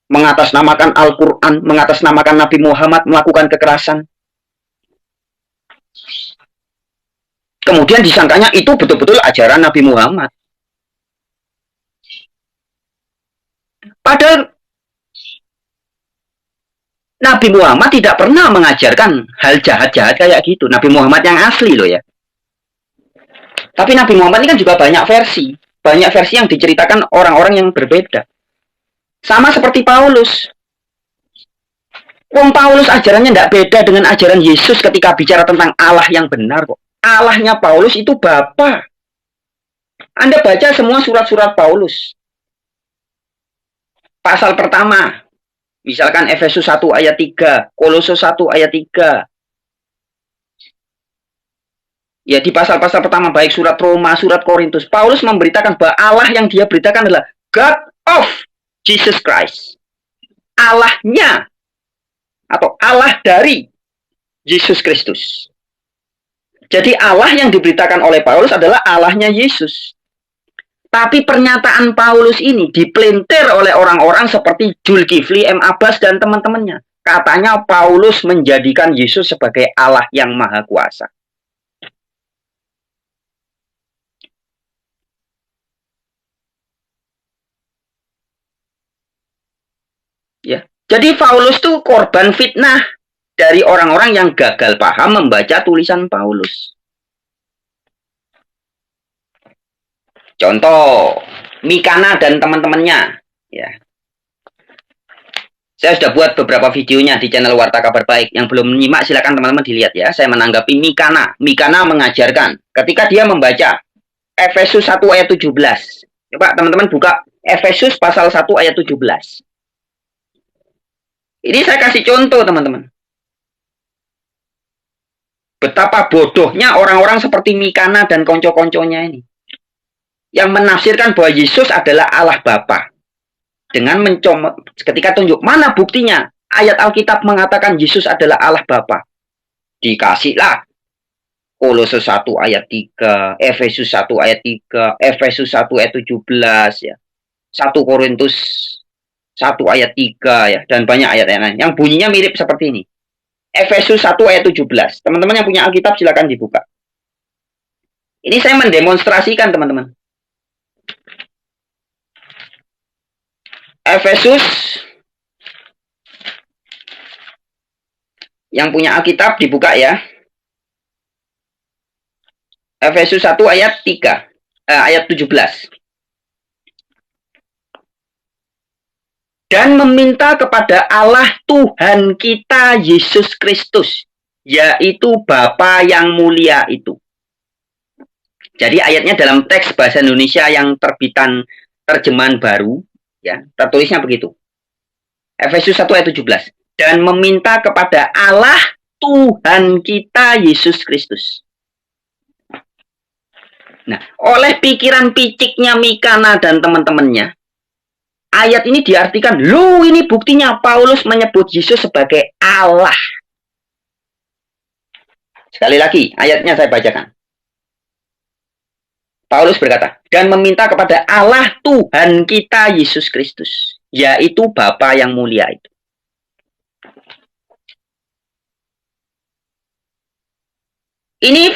Mengatasnamakan Al-Quran, mengatasnamakan Nabi Muhammad, melakukan kekerasan. Kemudian disangkanya itu betul-betul ajaran Nabi Muhammad. Padahal Nabi Muhammad tidak pernah mengajarkan hal jahat-jahat kayak gitu. Nabi Muhammad yang asli loh ya. Tapi Nabi Muhammad ini kan juga banyak versi. Banyak versi yang diceritakan orang-orang yang berbeda. Sama seperti Paulus. Wong Paulus ajarannya tidak beda dengan ajaran Yesus ketika bicara tentang Allah yang benar kok. Allahnya Paulus itu Bapa. Anda baca semua surat-surat Paulus. Pasal pertama, misalkan Efesus 1 ayat 3, Kolose 1 ayat 3. Ya di pasal-pasal pertama baik surat Roma, surat Korintus, Paulus memberitakan bahwa Allah yang dia beritakan adalah God of Jesus Christ. Allahnya atau Allah dari Yesus Kristus. Jadi Allah yang diberitakan oleh Paulus adalah Allahnya Yesus. Tapi pernyataan Paulus ini dipelintir oleh orang-orang seperti Zulkifli, M. Abbas, dan teman-temannya. Katanya Paulus menjadikan Yesus sebagai Allah yang Maha Kuasa. Ya, jadi Paulus itu korban fitnah dari orang-orang yang gagal paham membaca tulisan Paulus. Contoh, Mikana dan teman-temannya. Ya. Saya sudah buat beberapa videonya di channel Warta Kabar Baik. Yang belum menyimak silakan teman-teman dilihat ya. Saya menanggapi Mikana. Mikana mengajarkan ketika dia membaca Efesus 1 ayat 17. Coba teman-teman buka Efesus pasal 1 ayat 17. Ini saya kasih contoh teman-teman. Betapa bodohnya orang-orang seperti Mikana dan konco-konconya ini. Yang menafsirkan bahwa Yesus adalah Allah Bapa. Dengan mencomot, ketika tunjuk, mana buktinya? Ayat Alkitab mengatakan Yesus adalah Allah Bapa. Dikasihlah. Kolose 1 ayat 3, Efesus 1 ayat 3, Efesus 1 ayat 17, ya. 1 Korintus 1 ayat 3, ya. Dan banyak ayat lain yang bunyinya mirip seperti ini. Efesus 1 ayat 17. Teman-teman yang punya Alkitab silakan dibuka. Ini saya mendemonstrasikan teman-teman. Efesus yang punya Alkitab dibuka ya. Efesus 1 ayat 3 ayat 17. Dan meminta kepada Allah Tuhan kita Yesus Kristus, yaitu Bapa yang mulia itu. Jadi ayatnya dalam teks bahasa Indonesia yang terbitan terjemahan baru, ya, tertulisnya begitu. Efesus 1 ayat 17. Dan meminta kepada Allah Tuhan kita Yesus Kristus. Nah, oleh pikiran piciknya Mikana dan teman-temannya, ayat ini diartikan, lu ini buktinya Paulus menyebut Yesus sebagai Allah. Sekali lagi, ayatnya saya bacakan. Paulus berkata, dan meminta kepada Allah Tuhan kita Yesus Kristus, yaitu Bapa yang mulia itu. Ini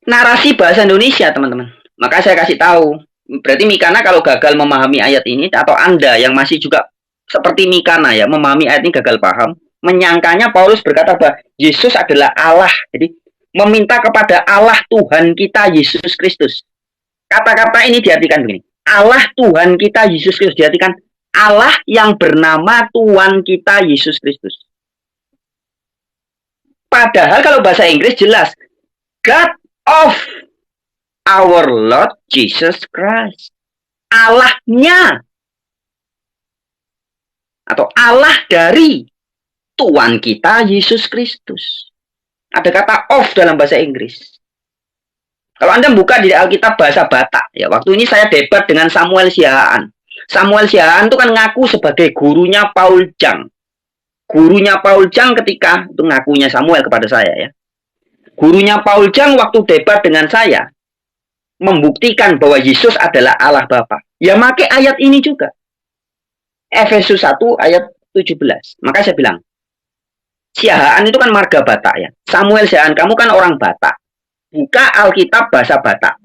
narasi bahasa Indonesia, teman-teman. Maka saya kasih tahu. Berarti Mikana kalau gagal memahami ayat ini, atau Anda yang masih juga seperti Mikana ya, memahami ayat ini gagal paham, menyangkanya Paulus berkata bahwa Yesus adalah Allah. Jadi meminta kepada Allah Tuhan kita Yesus Kristus. Kata-kata ini diartikan begini. Allah Tuhan kita Yesus Kristus diartikan Allah yang bernama Tuhan kita Yesus Kristus. Padahal kalau bahasa Inggris jelas God of our Lord Jesus Christ. Allahnya atau Allah dari Tuhan kita Yesus Kristus. Ada kata of dalam bahasa Inggris. Kalau Anda buka di Alkitab bahasa Batak, ya waktu ini saya debat dengan Samuel Siahaan. Samuel Siahaan itu kan ngaku sebagai gurunya Paul Jang. Gurunya Paul Jang ketika itu ngakunya Samuel kepada saya ya. Gurunya Paul Jang waktu debat dengan saya membuktikan bahwa Yesus adalah Allah Bapa. Ya pakai ayat ini juga. Efesus 1 ayat 17. Maka saya bilang, Siahaan itu kan marga Batak ya. Samuel Siahaan, kamu kan orang Batak. Buka Alkitab bahasa Batak.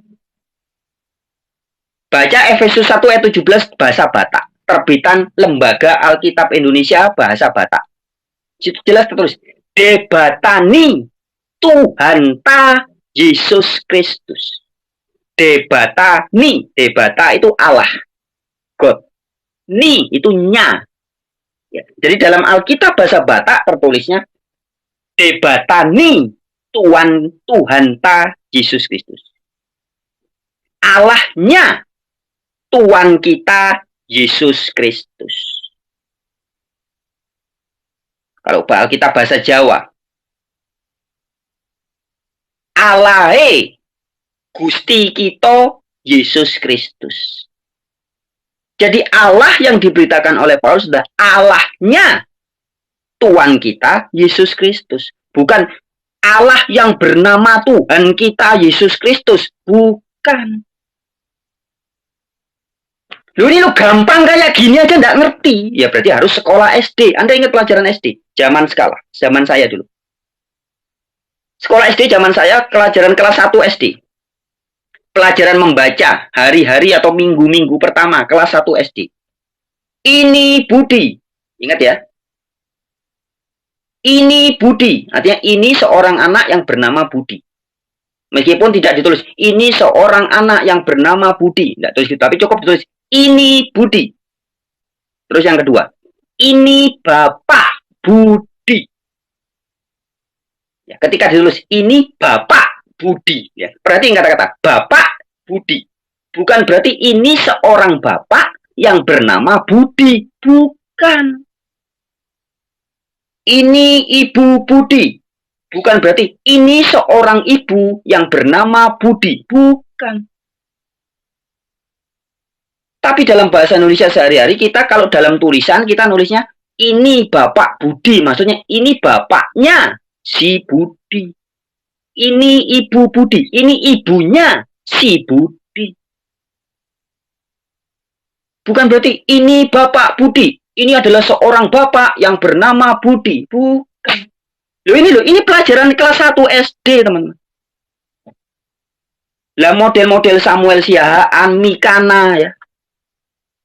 Baca Efesus 1 ayat 17 bahasa Batak. Terbitan Lembaga Alkitab Indonesia bahasa Batak. Situ jelas tertulis, debatani Tuhan ta Yesus Kristus. Debatani, debata itu Allah. God. Ni itu nya. Ya, jadi dalam Alkitab bahasa Batak tertulisnya debatani Tuhan ta Yesus Kristus. Allahnya Tuhan kita Yesus Kristus. Kalau Alkitab bahasa Jawa, Alahe Gusti kita Yesus Kristus. Jadi Allah yang diberitakan oleh Paulus adalah Allahnya Tuhan kita Yesus Kristus. Bukan Allah yang bernama Tuhan kita Yesus Kristus. Bukan. Lu ini lu gampang kayak gini aja nggak ngerti. Ya berarti harus sekolah SD. Anda ingat pelajaran SD? Zaman saya dulu. Sekolah SD zaman saya, pelajaran kelas 1 SD. Pelajaran membaca hari-hari atau minggu-minggu pertama kelas 1 SD. Ini Budi. Ingat ya. Ini Budi. Artinya ini seorang anak yang bernama Budi. Meskipun tidak ditulis ini seorang anak yang bernama Budi. Tidak tulis gitu, tapi cukup ditulis ini Budi. Terus yang kedua. Ini Bapak Budi. Ya, ketika ditulis ini Bapak Budi, ya, berarti kata-kata Bapak Budi. Bukan berarti ini seorang bapak yang bernama Budi. Bukan. Ini Ibu Budi. Bukan berarti ini seorang ibu yang bernama Budi. Bukan. Tapi dalam bahasa Indonesia sehari-hari kita kalau dalam tulisan kita nulisnya ini Bapak Budi. Maksudnya ini bapaknya si Budi. Ini Ibu Budi, ini ibunya si Budi. Bukan berarti ini Bapak Budi, ini adalah seorang bapak yang bernama Budi. Bukan. Ini pelajaran kelas 1 SD, teman-teman. Lah model-model Samuel Siahaan, Mikana ya.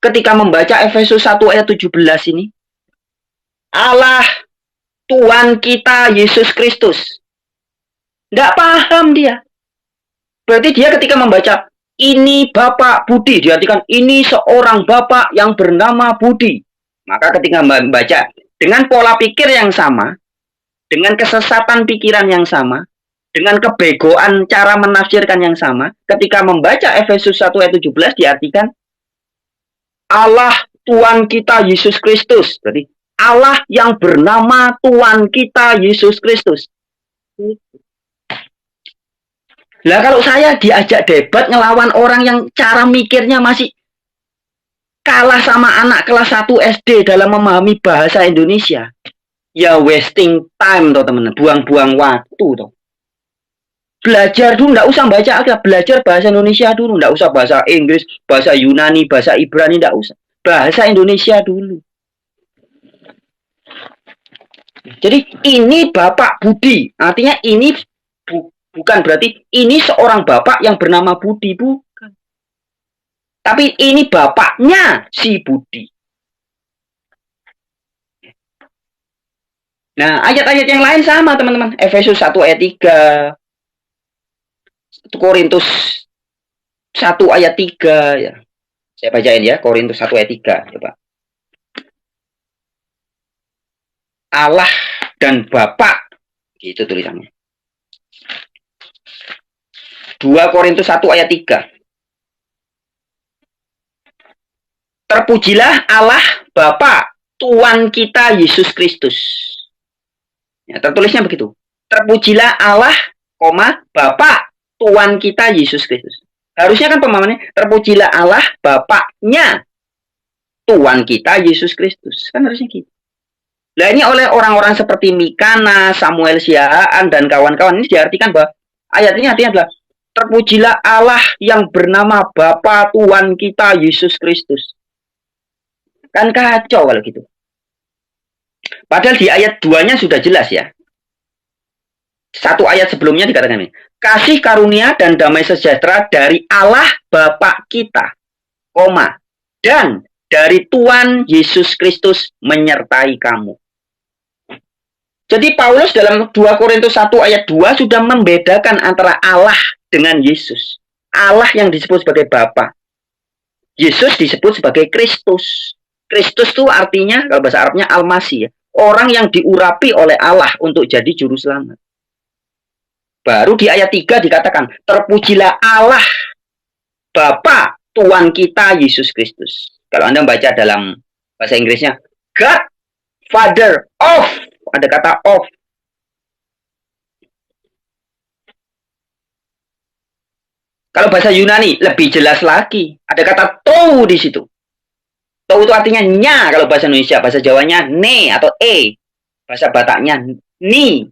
Ketika membaca Efesus 1 ayat 17 ini, Allah Tuhan kita Yesus Kristus. Nggak paham dia. Berarti dia ketika membaca ini Bapak Budi, diartikan ini seorang bapak yang bernama Budi. Maka ketika membaca dengan pola pikir yang sama, dengan kesesatan pikiran yang sama, dengan kebegoan cara menafsirkan yang sama, ketika membaca Efesus 1 ayat 17 diartikan Allah Tuhan kita Yesus Kristus. Berarti Allah yang bernama Tuhan kita Yesus Kristus. Lah kalau saya diajak debat ngelawan orang yang cara mikirnya masih kalah sama anak kelas 1 SD dalam memahami bahasa Indonesia, ya wasting time toh teman-teman, buang-buang waktu toh. Belajar dulu, nggak usah baca Alkitab, belajar bahasa Indonesia dulu, nggak usah bahasa Inggris, bahasa Yunani, bahasa Ibrani, nggak usah. Bahasa Indonesia dulu. Jadi ini Bapak Budi, artinya ini bukan berarti ini seorang bapak yang bernama Budi, bukan. Tapi ini bapaknya si Budi. Nah, ayat-ayat yang lain sama, teman-teman. Efesus 1 ayat 3, 1 Korintus 1 ayat 3 ya. Saya bacain ya, Korintus 1 ayat 3 coba. Allah dan Bapa, gitu tulisannya. 2 Korintus 1 ayat 3. Terpujilah Allah Bapa Tuhan kita Yesus Kristus. Ya, tertulisnya begitu. Terpujilah Allah, Bapa Tuhan kita Yesus Kristus. Harusnya kan pemahamannya terpujilah Allah Bapaknya Tuhan kita Yesus Kristus. Kan harusnya gitu. Nah ini oleh orang-orang seperti Mikana, Samuel Siaan, dan kawan-kawan ini diartikan bahwa ayat ini artinya adalah terpujilah Allah yang bernama Bapa Tuhan kita Yesus Kristus. Kan kacau kalau gitu. Padahal di ayat 2-nya sudah jelas ya. 1 ayat sebelumnya dikatakan ini. Kasih karunia dan damai sejahtera dari Allah Bapa kita, dan dari Tuhan Yesus Kristus menyertai kamu. Jadi Paulus dalam 2 Korintus 1 ayat 2 sudah membedakan antara Allah dengan Yesus. Allah yang disebut sebagai Bapa. Yesus disebut sebagai Kristus. Kristus itu artinya, kalau bahasa Arabnya Al-Masih ya. Orang yang diurapi oleh Allah untuk jadi juru selamat. Baru di ayat 3 dikatakan, terpujilah Allah Bapa Tuhan kita Yesus Kristus. Kalau Anda baca dalam bahasa Inggrisnya, God, Father of, ada kata of. Kalau bahasa Yunani lebih jelas lagi, ada kata tou di situ. Tou itu artinya nya kalau bahasa Indonesia, bahasa Jawanya ne atau bahasa Bataknya ni.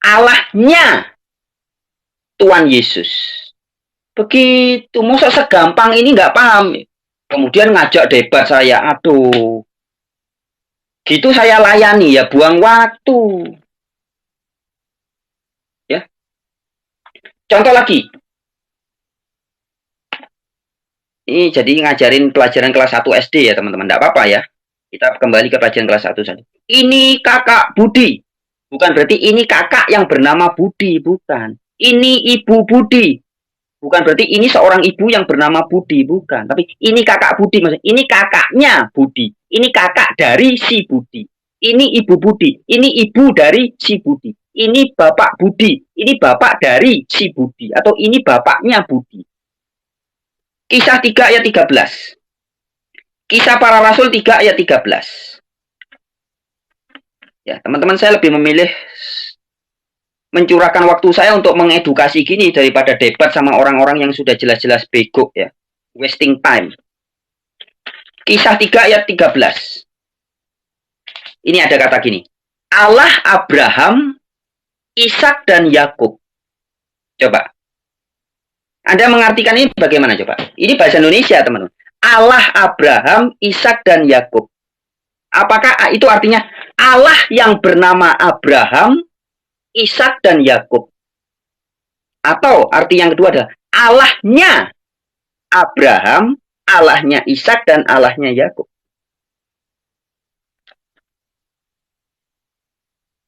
Allahnya Tuhan Yesus. Begitu, masa segampang ini nggak paham. Kemudian ngajak debat saya, aduh. Gitu saya layani ya, buang waktu. Ya. Contoh lagi. Ini jadi ngajarin pelajaran kelas 1 SD ya teman-teman, nggak apa-apa ya. Kita kembali ke pelajaran kelas 1 saja. Ini kakak Budi. Bukan berarti ini kakak yang bernama Budi, bukan. Ini ibu Budi. Bukan berarti ini seorang ibu yang bernama Budi, bukan. Tapi ini kakak Budi, maksudnya ini kakaknya Budi. Ini kakak dari si Budi. Ini ibu Budi. Ini ibu dari si Budi. Ini bapak Budi. Ini bapak dari si Budi. Atau ini bapaknya Budi. Kisah 3 ayat 13. Kisah para Rasul 3 ayat 13. Ya, teman-teman, saya lebih memilih mencurahkan waktu saya untuk mengedukasi gini daripada debat sama orang-orang yang sudah jelas-jelas bego ya. Wasting time. Kisah 3 ayat 13. Ini ada kata gini. Allah Abraham, Ishak dan Yakub. Coba. Anda mengartikan ini bagaimana coba? Ini bahasa Indonesia, teman-teman. Allah Abraham, Ishak dan Yakub. Apakah itu artinya Allah yang bernama Abraham, Ishak dan Yakub? Atau arti yang kedua adalah Allahnya Abraham, Allahnya Ishak dan Allahnya Yakub?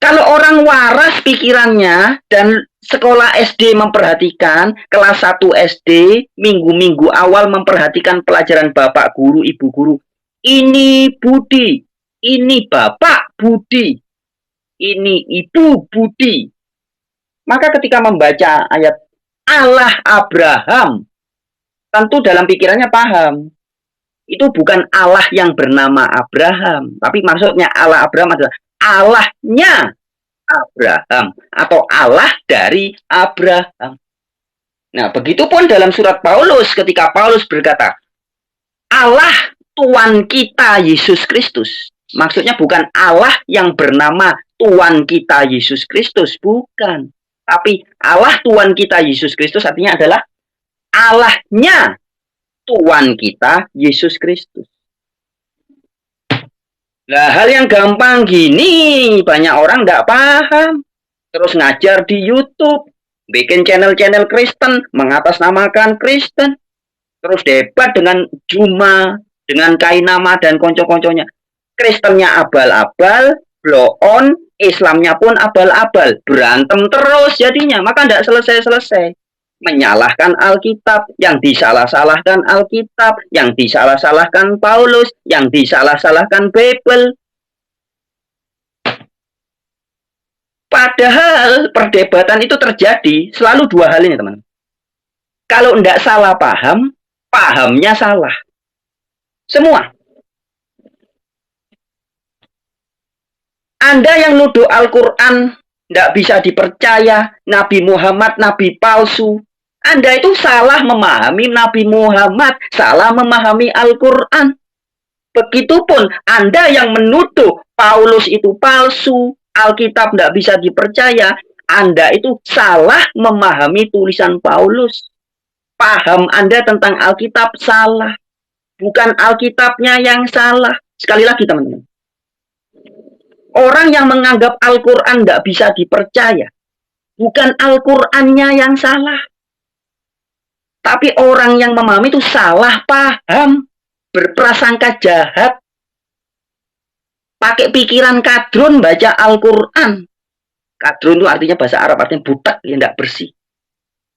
Kalau orang waras pikirannya dan sekolah SD memperhatikan, kelas 1 SD, minggu-minggu awal memperhatikan pelajaran bapak guru, ibu guru. Ini Budi, ini bapak Budi, ini ibu Budi. Maka ketika membaca ayat Allah Abraham, tentu dalam pikirannya paham. Itu bukan Allah yang bernama Abraham, tapi maksudnya Allah Abraham adalah Allahnya Abraham atau Allah dari Abraham. Nah, begitupun dalam surat Paulus ketika Paulus berkata, Allah Tuhan kita Yesus Kristus. Maksudnya bukan Allah yang bernama Tuhan kita Yesus Kristus, bukan. Tapi Allah Tuhan kita Yesus Kristus artinya adalah Allahnya Tuhan kita Yesus Kristus. Nah, hal yang gampang gini banyak orang nggak paham. Terus ngajar di YouTube, bikin channel-channel Kristen, mengatasnamakan Kristen. Terus debat dengan Juma, dengan Kainama dan konco-konconya. Kristennya abal-abal, blow on, Islamnya pun abal-abal, berantem terus jadinya, maka tidak selesai-selesai. Menyalahkan Alkitab, yang disalah-salahkan Alkitab, yang disalah-salahkan Paulus, yang disalah-salahkan Bible. Padahal perdebatan itu terjadi selalu dua hal ini, teman. Kalau tidak salah paham, pahamnya salah. Semua. Anda yang nuduh Al-Quran tidak bisa dipercaya, Nabi Muhammad, Nabi palsu. Anda itu salah memahami Nabi Muhammad, salah memahami Al-Quran. Begitupun Anda yang menuduh Paulus itu palsu, Alkitab tidak bisa dipercaya, Anda itu salah memahami tulisan Paulus. Paham Anda tentang Alkitab salah. Bukan Alkitabnya yang salah. Sekali lagi teman-teman. Orang yang menganggap Al-Quran tidak bisa dipercaya, bukan Al-Qurannya yang salah. Tapi orang yang memahami itu salah paham, berprasangka jahat, pakai pikiran kadrun baca Al-Quran. Kadrun itu artinya bahasa Arab, artinya butak, yang tidak bersih.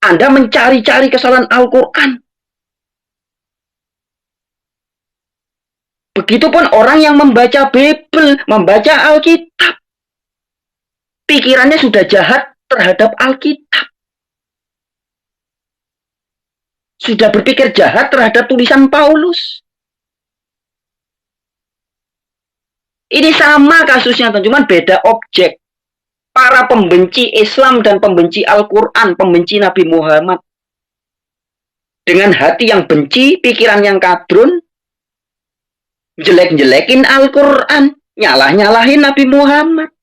Anda mencari-cari kesalahan Al-Quran. Begitupun orang yang membaca Bible, membaca Alkitab. Pikirannya sudah jahat terhadap Alkitab. Sudah berpikir jahat terhadap tulisan Paulus. Ini sama kasusnya, cuman beda objek. Para pembenci Islam dan pembenci Al-Quran, pembenci Nabi Muhammad. Dengan hati yang benci, pikiran yang kadrun, jelek-jelekin Al-Quran, nyalah-nyalahin Nabi Muhammad.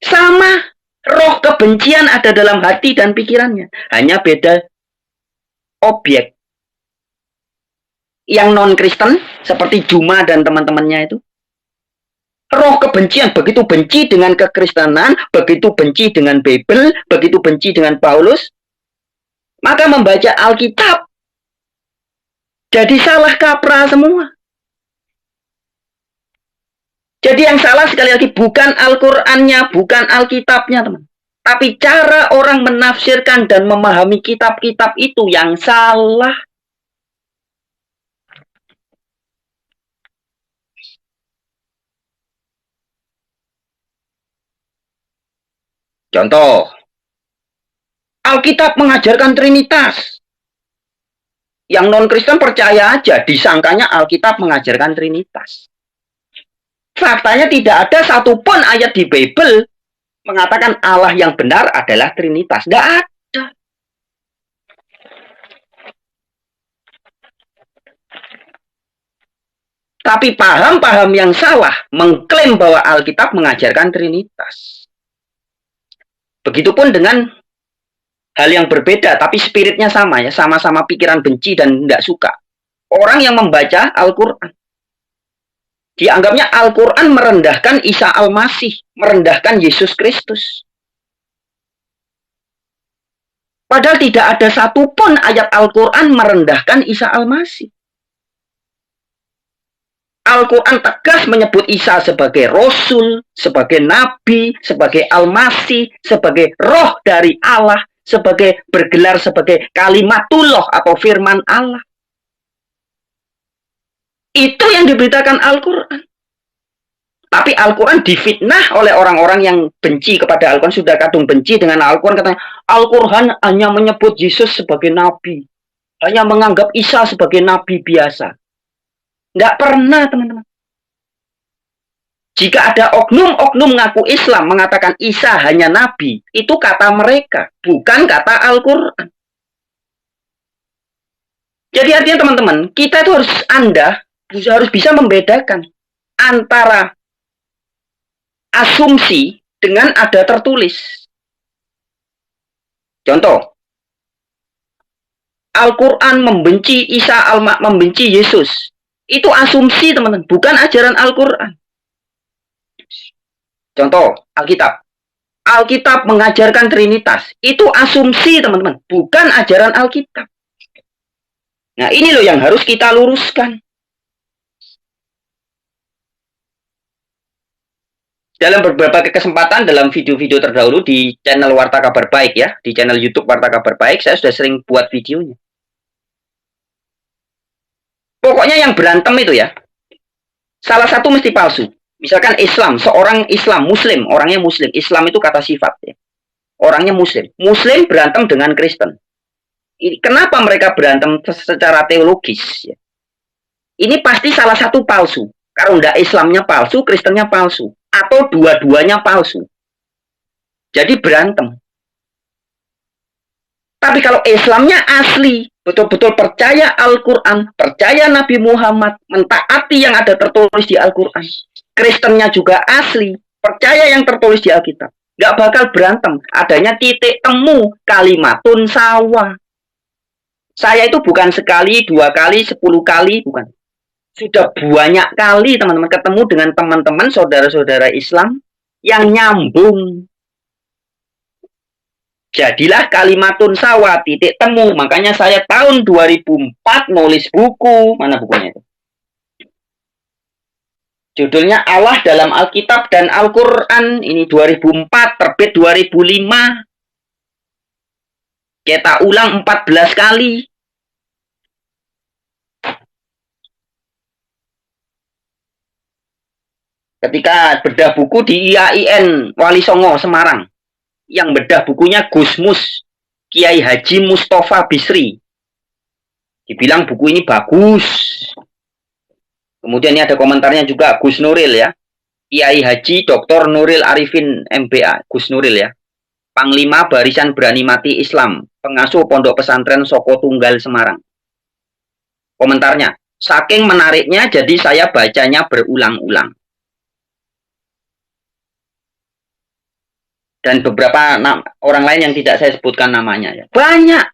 Sama, roh kebencian ada dalam hati dan pikirannya. Hanya beda objek. Yang non-Kristen, seperti Juma dan teman-temannya itu, roh kebencian, begitu benci dengan kekristenan, begitu benci dengan Bible, begitu benci dengan Paulus, maka membaca Alkitab jadi salah kaprah semua. Jadi yang salah sekali lagi bukan Al-Qur'annya, bukan Alkitabnya, teman. Tapi cara orang menafsirkan dan memahami kitab-kitab itu yang salah. Contoh, Alkitab mengajarkan Trinitas. Yang non-Kristen percaya aja, disangkanya Alkitab mengajarkan Trinitas. Faktanya tidak ada satupun ayat di Bible mengatakan Allah yang benar adalah Trinitas. Tidak ada. Tapi paham-paham yang salah mengklaim bahwa Alkitab mengajarkan Trinitas. Begitupun dengan hal yang berbeda, tapi spiritnya sama ya, sama-sama pikiran benci dan tidak suka. Orang yang membaca Al-Quran, dianggapnya Al-Quran merendahkan Isa Al-Masih, merendahkan Yesus Kristus. Padahal tidak ada satupun ayat Al-Quran merendahkan Isa Al-Masih. Al-Quran tegas menyebut Isa sebagai Rasul, sebagai Nabi, sebagai Al-Masih, sebagai roh dari Allah, sebagai bergelar sebagai kalimatullah atau firman Allah. Itu yang diberitakan Al-Quran. Tapi Al-Quran difitnah oleh orang-orang yang benci kepada Al-Quran, sudah kadung benci dengan Al-Quran, katanya Al-Quran hanya menyebut Yesus sebagai Nabi, hanya menganggap Isa sebagai Nabi biasa. Nggak pernah, teman-teman. Jika ada oknum-oknum ngaku Islam mengatakan Isa hanya Nabi, itu kata mereka, bukan kata Al-Quran. Jadi artinya teman-teman, kita itu harus bisa membedakan antara asumsi dengan ada tertulis. Contoh, Al-Quran membenci Isa, membenci Yesus. Itu asumsi, teman-teman, bukan ajaran Al-Quran. Contoh, Alkitab. Alkitab mengajarkan Trinitas. Itu asumsi, teman-teman, bukan ajaran Alkitab. Nah, ini loh yang harus kita luruskan. dalam beberapa kesempatan dalam video-video terdahulu di channel Warta Kabar Baik ya, di channel YouTube Warta Kabar Baik, saya sudah sering buat videonya. Pokoknya yang berantem itu ya, salah satu mesti palsu. Misalkan Islam, seorang Islam, Muslim, orangnya Muslim. Islam itu kata sifat ya. Orangnya Muslim. Muslim berantem dengan Kristen. Kenapa mereka berantem secara teologis? Ya? Ini pasti salah satu palsu. Kalau enggak Islamnya palsu, Kristennya palsu. Atau dua-duanya palsu. Jadi berantem. Tapi kalau Islamnya asli, betul-betul percaya Al-Quran, percaya Nabi Muhammad, mentaati yang ada tertulis di Al-Quran. Kristennya juga asli, percaya yang tertulis di Alkitab. Nggak bakal berantem. Adanya titik temu, kalimatun sawa. Saya itu bukan sekali, 2 kali, 10 kali, bukan. Sudah banyak kali teman-teman ketemu dengan teman-teman saudara-saudara Islam yang nyambung. Jadilah kalimatun sawa, titik temu. Makanya saya tahun 2004 nulis buku. Mana bukunya itu? Judulnya Allah dalam Alkitab dan Al-Quran. Ini 2004, terbit 2005. Kita ulang 14 kali. Ketika bedah buku di IAIN Wali Songo, Semarang. Yang bedah bukunya Gusmus, Kiai Haji Mustafa Bisri. Dibilang buku ini bagus. Kemudian ini ada komentarnya juga Gus Nuril ya. Kiai Haji Dr. Nuril Arifin MBA, Gus Nuril ya. Panglima Barisan Berani Mati Islam, pengasuh Pondok Pesantren Soko Tunggal Semarang. Komentarnya, saking menariknya jadi saya bacanya berulang-ulang. Dan beberapa orang lain yang tidak saya sebutkan namanya ya. Banyak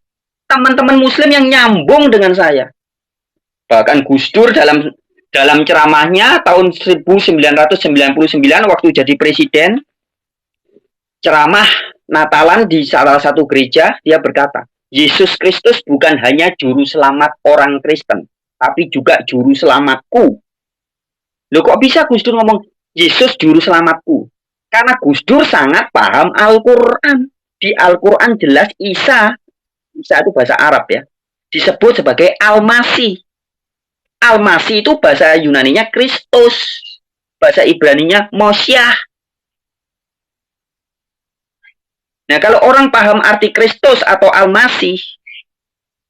teman-teman muslim yang nyambung dengan saya. Bahkan Gus Dur dalam ceramahnya tahun 1999 waktu jadi presiden, ceramah Natalan di salah satu gereja, dia berkata, Yesus Kristus bukan hanya juru selamat orang Kristen, tapi juga juru selamatku. Loh kok bisa Gus Dur ngomong Yesus juru selamatku? Karena Gus Dur sangat paham Al-Quran. Di Al-Quran jelas Isa itu bahasa Arab ya, disebut sebagai Al-Masih. Al-Masih itu bahasa Yunaninya Kristus, bahasa Ibraninya Mosyah. Nah, kalau orang paham arti Kristus atau Al-Masih,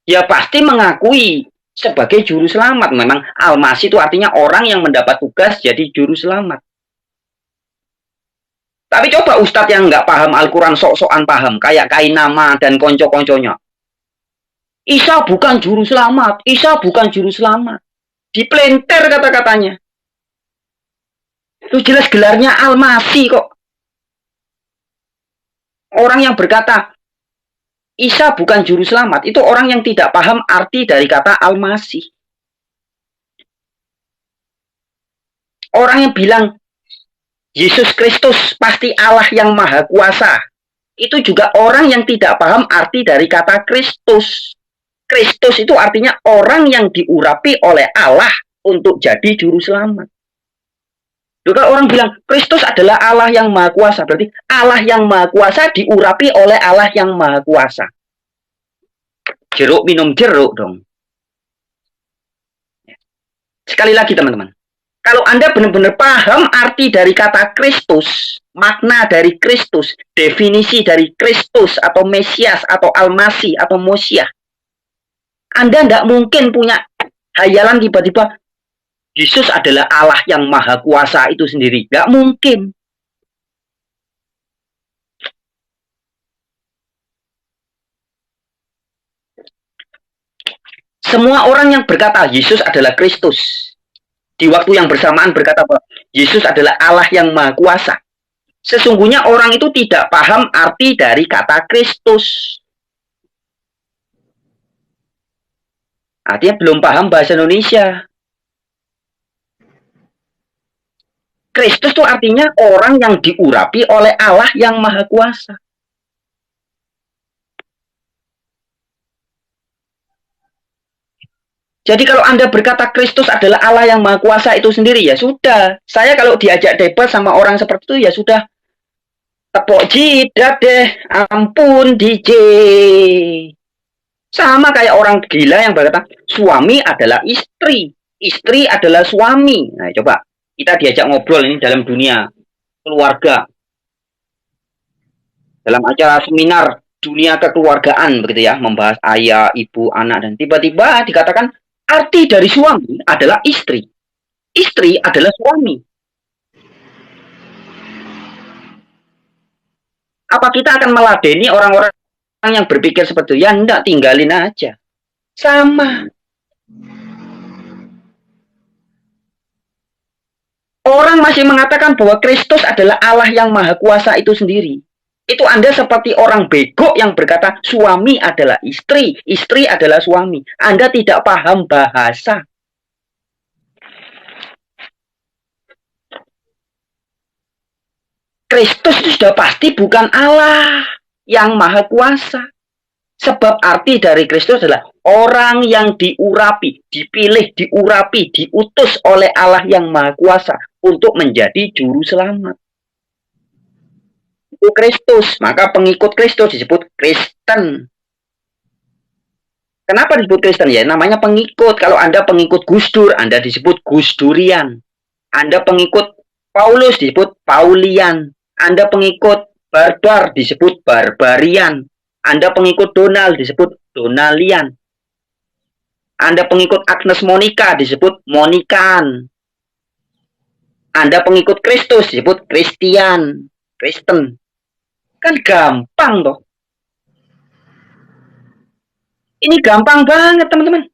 ya pasti mengakui sebagai juru selamat. Memang Al-Masih itu artinya orang yang mendapat tugas jadi juru selamat. Tapi coba Ustadz yang nggak paham Al-Quran sok-sokan paham, kayak Kainama dan konco-konconya. Isa bukan juru selamat, Isa bukan juru selamat. Diplenter kata-katanya. Itu jelas gelarnya Al-Masih kok. Orang yang berkata Isa bukan juru selamat, itu orang yang tidak paham arti dari kata Al-Masih. Orang yang bilang Yesus Kristus pasti Allah yang Maha Kuasa, itu juga orang yang tidak paham arti dari kata Kristus. Kristus itu artinya orang yang diurapi oleh Allah untuk jadi juru selamat. Kalau orang bilang Kristus adalah Allah yang Maha Kuasa, berarti Allah yang Maha Kuasa diurapi oleh Allah yang Maha Kuasa. Jeruk minum jeruk dong. Sekali lagi teman-teman, kalau Anda benar-benar paham arti dari kata Kristus, makna dari Kristus, definisi dari Kristus atau Mesias atau Al-Masih atau Mosyah, Anda tidak mungkin punya hayalan tiba-tiba Yesus adalah Allah yang Maha Kuasa itu sendiri. Nggak mungkin. Semua orang yang berkata Yesus adalah Kristus, di waktu yang bersamaan berkata bahwa Yesus adalah Allah yang Maha Kuasa, sesungguhnya orang itu tidak paham arti dari kata Kristus. Artinya belum paham bahasa Indonesia. Kristus itu artinya orang yang diurapi oleh Allah yang Maha Kuasa. Jadi kalau Anda berkata Kristus adalah Allah yang Maha Kuasa itu sendiri, ya sudah. Saya kalau diajak debat sama orang seperti itu, ya sudah. Tepuk jidat deh, ampun DJ. Sama kayak orang gila yang berkata, suami adalah istri, istri adalah suami. Nah, coba kita diajak ngobrol ini dalam dunia keluarga, dalam acara seminar dunia kekeluargaan begitu ya, membahas ayah, ibu, anak, dan tiba-tiba dikatakan arti dari suami adalah istri, istri adalah suami. Apa kita akan meladeni orang-orang yang berpikir seperti itu? Ya enggak, tinggalin aja. Sama. Orang masih mengatakan bahwa Kristus adalah Allah yang Maha Kuasa itu sendiri. Itu Anda seperti orang bego yang berkata suami adalah istri, istri adalah suami. Anda tidak paham bahasa. Kristus itu sudah pasti bukan Allah yang Maha Kuasa. Sebab arti dari Kristus adalah orang yang diurapi, dipilih, diurapi, diutus oleh Allah yang Maha Kuasa untuk menjadi juru selamat. Itu Kristus, maka pengikut Kristus disebut Kristen. Kenapa disebut Kristen? Ya, namanya pengikut. Kalau Anda pengikut Gus Dur, Anda disebut Gus Durian. Anda pengikut Paulus disebut Paulian. Anda pengikut Barbar disebut Barbarian. Anda pengikut Donald disebut Donalian. Anda pengikut Agnes Monica disebut Monikan. Anda pengikut Kristus disebut Christian, Kristen. Kan gampang toh. Ini gampang banget teman-teman.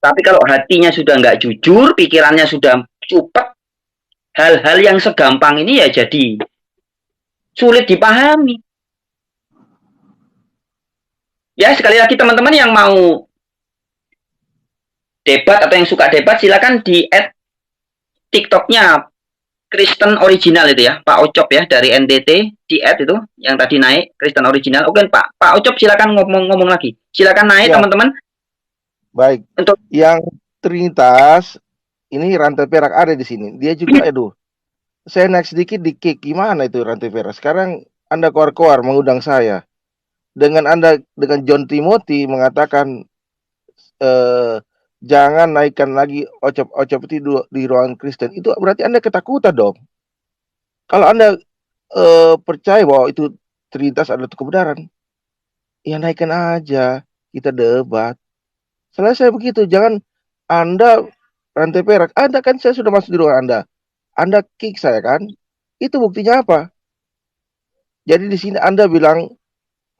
Tapi kalau hatinya sudah nggak jujur, pikirannya sudah cupet, hal-hal yang segampang ini ya jadi sulit dipahami. Ya sekali lagi teman-teman yang mau debat atau yang suka debat silakan di add TikToknya Kristen Original itu ya, Pak Ocop ya dari NTT di add itu yang tadi naik Kristen Original. Oke Pak Ocop silakan ngomong lagi. Silakan naik teman-teman. Baik. Untuk yang Trinitas ini rantai perak ada di sini. Dia juga aduh. Saya naik sedikit di kick. Gimana itu rantai perak? Sekarang Anda keluar-keluar mengundang saya. Dengan Anda dengan John Timothy mengatakan jangan naikkan lagi ocop-ocop itu di ruangan Kristen. Itu berarti Anda ketakutan dong. Kalau Anda percaya bahwa itu Trinitas adalah kebenaran, ya naikkan aja. Kita debat. Selesai begitu. Jangan Anda rantai perak. Anda kan saya sudah masuk di ruangan Anda. Anda kick saya kan. Itu buktinya apa? Jadi di sini Anda bilang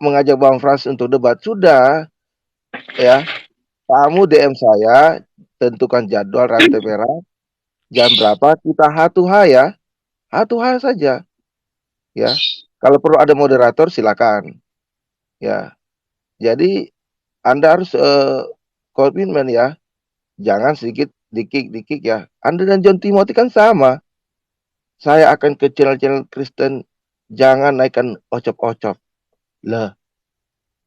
mengajak Bang Frans untuk debat. Sudah. Ya. Kamu DM saya, tentukan jadwal rantai perak, jam berapa, kita hatu-ha ya. Hatu-ha saja. Ya. Kalau perlu ada moderator, silakan. Ya. Jadi, Anda harus komitmen ya. Jangan sedikit dikik ya. Anda dan John Timothy kan sama. Saya akan ke channel-channel Kristen, jangan naikkan ocop-ocop. Lah,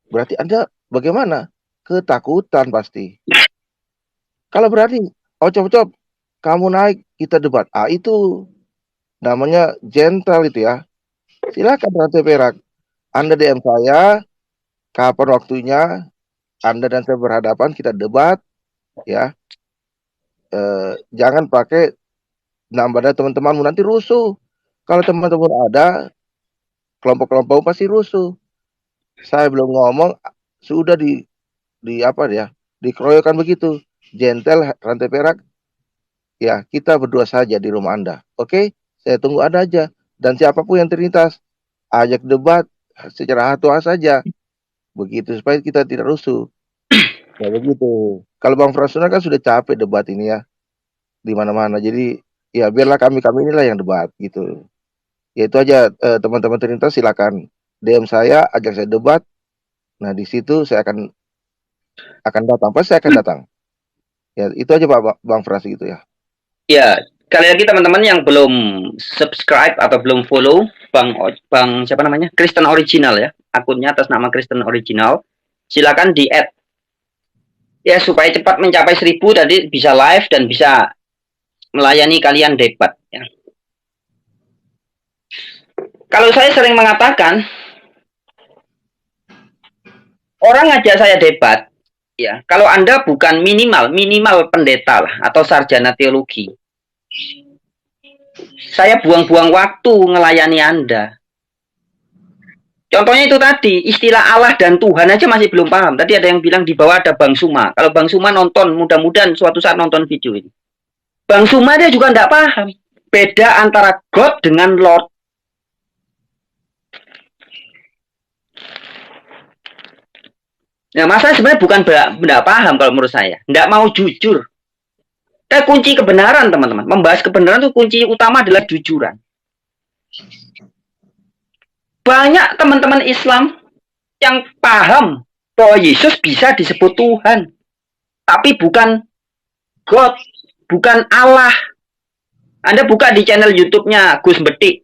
berarti Anda bagaimana? Ketakutan pasti. Kalau berani, ocop-ocop, kamu naik, kita debat. Ah, itu namanya gentle itu ya. Silakan rantai perak. Anda DM saya, kapan waktunya, Anda dan saya berhadapan, kita debat, ya. Jangan pakai nambah teman-temanmu, nanti rusuh. Kalau teman-teman ada, kelompok-kelompok pasti rusuh. Saya belum ngomong, sudah dikeroyokan begitu. Gentle, rantai perak, ya kita berdua saja di rumah Anda. Oke, saya tunggu Anda aja. Dan siapapun yang terlintas, ajak debat secara hatu-ha saja. Begitu, supaya kita tidak rusuh. Ya begitu. Kalau Bang Frasuna kan sudah capek debat ini ya. Di mana-mana. Jadi, ya biarlah kami inilah yang debat gitu. Ya itu aja teman-teman terlintas silakan DM saya, ajak saya debat. Nah, di situ saya akan datang. Pasti saya akan datang. Ya, itu aja Pak Bang Fras gitu ya. Ya, sekali lagi teman-teman yang belum subscribe atau belum follow Bang siapa namanya? Kristen Original ya. Akunnya atas nama Kristen Original. Silakan di-add Ya supaya cepat mencapai 1000 tadi bisa live dan bisa melayani kalian debat. Ya. Kalau saya sering mengatakan orang ngajak saya debat, ya kalau Anda bukan minimal pendeta lah atau sarjana teologi, saya buang-buang waktu ngelayani Anda. Contohnya itu tadi, istilah Allah dan Tuhan aja masih belum paham. Tadi ada yang bilang di bawah ada Bang Suma. Kalau Bang Suma nonton, mudah-mudahan suatu saat nonton video ini. Bang Suma dia juga tidak paham. Beda antara God dengan Lord. Nah, masalah sebenarnya bukan tidak paham kalau menurut saya. Tidak mau jujur. Kunci kebenaran, teman-teman. Membahas kebenaran itu kunci utama adalah jujuran. Banyak teman-teman Islam yang paham bahwa Yesus bisa disebut Tuhan. Tapi bukan God, bukan Allah. Anda buka di channel YouTube-nya Gus Betik.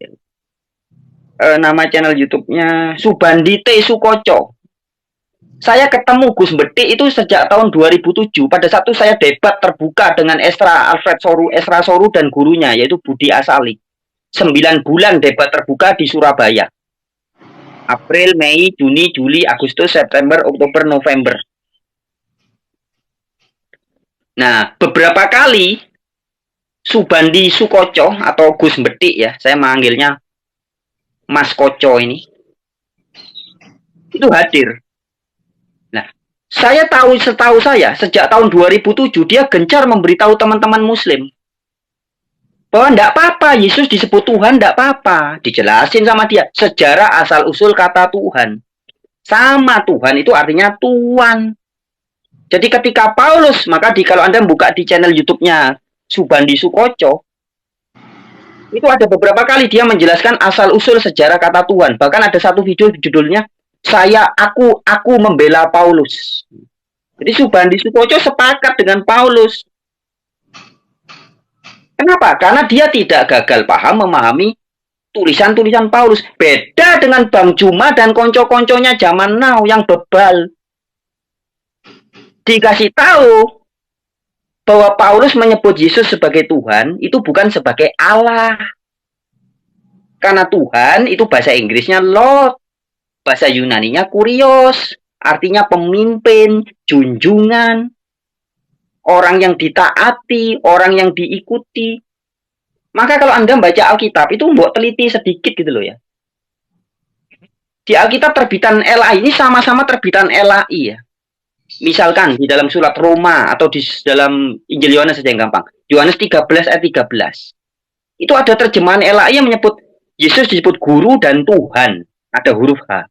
Nama channel YouTube-nya Subandite Sukoco. Saya ketemu Gus Betik itu sejak tahun 2007. Pada saat itu saya debat terbuka dengan Esra Soru dan gurunya, yaitu Budi Asali. 9 bulan debat terbuka di Surabaya. April, Mei, Juni, Juli, Agustus, September, Oktober, November. Nah, beberapa kali Subandi Sukoco atau Gus Betik ya, saya manggilnya Mas Koco ini, itu hadir. Nah, setahu saya, sejak tahun 2007 dia gencar memberitahu teman-teman Muslim bahwa tidak apa-apa, Yesus disebut Tuhan, tidak apa-apa. Dijelasin sama dia sejarah asal-usul kata Tuhan. Sama Tuhan itu artinya Tuhan. Jadi ketika Paulus, maka kalau Anda buka di channel YouTube-nya Subandi Sukoco, itu ada beberapa kali dia menjelaskan asal-usul sejarah kata Tuhan. Bahkan ada satu video judulnya aku membela Paulus. Jadi Subandi Sukoco sepakat dengan Paulus. Kenapa? Karena dia tidak gagal paham memahami tulisan-tulisan Paulus. Beda dengan Bang Juma dan konco-konconya zaman now yang bebal. Dikasih tahu bahwa Paulus menyebut Yesus sebagai Tuhan itu bukan sebagai Allah. Karena Tuhan itu bahasa Inggrisnya Lord. Bahasa Yunaninya Kurios. Artinya pemimpin, junjungan. Orang yang ditaati, orang yang diikuti. Maka kalau Anda baca Alkitab, itu mbok teliti sedikit gitu loh ya. Di Alkitab terbitan LAI ini sama-sama terbitan LAI ya. Misalkan di dalam surat Roma atau di dalam Injil Yohanes saja yang gampang. Yohanes 13 ayat 13. Itu ada terjemahan LAI yang menyebut Yesus disebut guru dan Tuhan. Ada huruf H.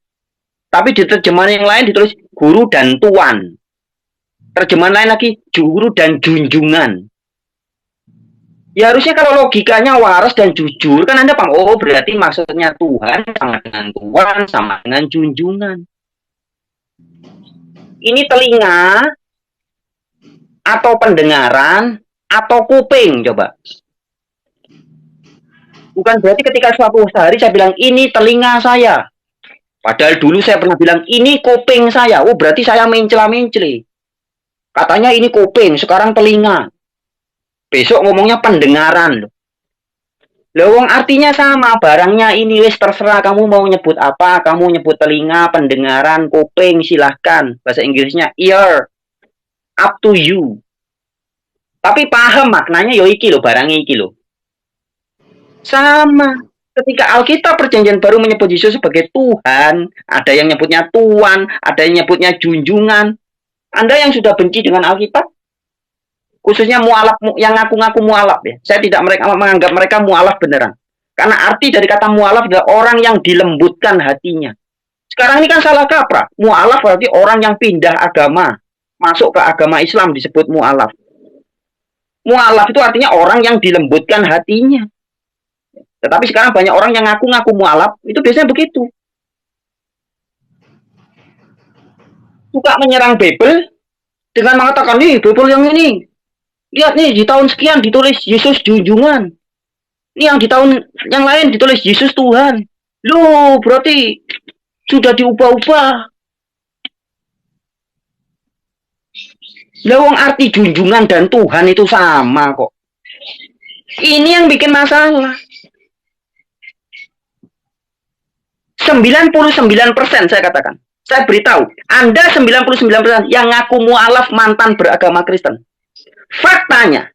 Tapi di terjemahan yang lain ditulis guru dan tuan. Terjemahan lain lagi guru dan junjungan. Ya harusnya kalau logikanya waras dan jujur kan Anda paham, oh berarti maksudnya Tuhan sama dengan tuan, sama dengan junjungan. Ini telinga atau pendengaran atau kuping coba. Bukan berarti ketika suatu hari saya bilang ini telinga saya. Padahal dulu saya pernah bilang ini kuping saya. Oh berarti saya mencela-mencela. Katanya ini kuping, sekarang telinga. Besok ngomongnya pendengaran. Loh, artinya sama, barangnya ini wis terserah kamu mau nyebut apa, kamu nyebut telinga, pendengaran, kuping, silahkan. Bahasa Inggrisnya ear, up to you. Tapi paham maknanya yo iki loh, barangnya iki loh. Sama. Ketika Alkitab Perjanjian Baru menyebut Yesus sebagai Tuhan, ada yang nyebutnya Tuan, ada yang nyebutnya junjungan. Anda yang sudah benci dengan Alkitab, khususnya mualaf yang ngaku-ngaku mualaf ya. Saya tidak menganggap mereka mualaf beneran. Karena arti dari kata mualaf adalah orang yang dilembutkan hatinya. Sekarang ini kan salah kaprah. Mualaf berarti orang yang pindah agama, masuk ke agama Islam disebut mualaf. Mualaf itu artinya orang yang dilembutkan hatinya. Tetapi sekarang banyak orang yang ngaku-ngaku mualaf, itu biasanya begitu. Suka menyerang Bible dengan mengatakan, nih Bible yang ini, lihat nih di tahun sekian ditulis Yesus junjungan. Ini yang di tahun yang lain ditulis Yesus Tuhan. Loh, berarti sudah diubah-ubah. Lah wong arti junjungan dan Tuhan itu sama kok. Ini yang bikin masalah. 99% saya katakan. Saya beritahu, Anda 99% yang ngaku mualaf mantan beragama Kristen. Faktanya,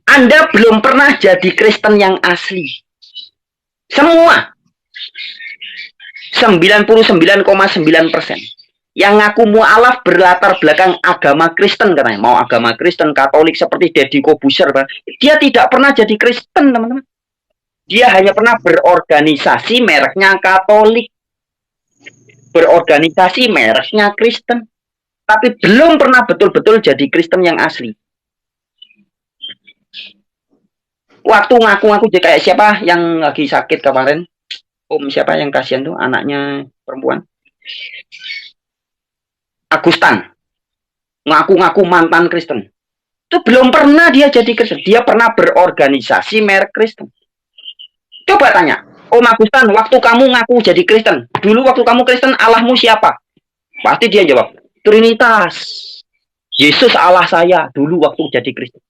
Anda belum pernah jadi Kristen yang asli. Semua 99,9% yang ngaku mualaf berlatar belakang agama Kristen katanya, mau agama Kristen, Katolik seperti Deddy Kobuser, dia tidak pernah jadi Kristen, teman-teman. Dia hanya pernah berorganisasi mereknya Katolik, berorganisasi mereknya Kristen, tapi belum pernah betul-betul jadi Kristen yang asli. Waktu ngaku-ngaku jadi kayak siapa yang lagi sakit kemarin, siapa yang kasihan tuh, anaknya perempuan, Agustan, ngaku-ngaku mantan Kristen. Itu belum pernah dia jadi Kristen. Dia pernah berorganisasi merek Kristen. Coba tanya, Om Agustan, waktu kamu ngaku jadi Kristen, dulu waktu kamu Kristen Allahmu siapa? Pasti dia jawab, Trinitas. Yesus Allah saya dulu waktu jadi Kristen.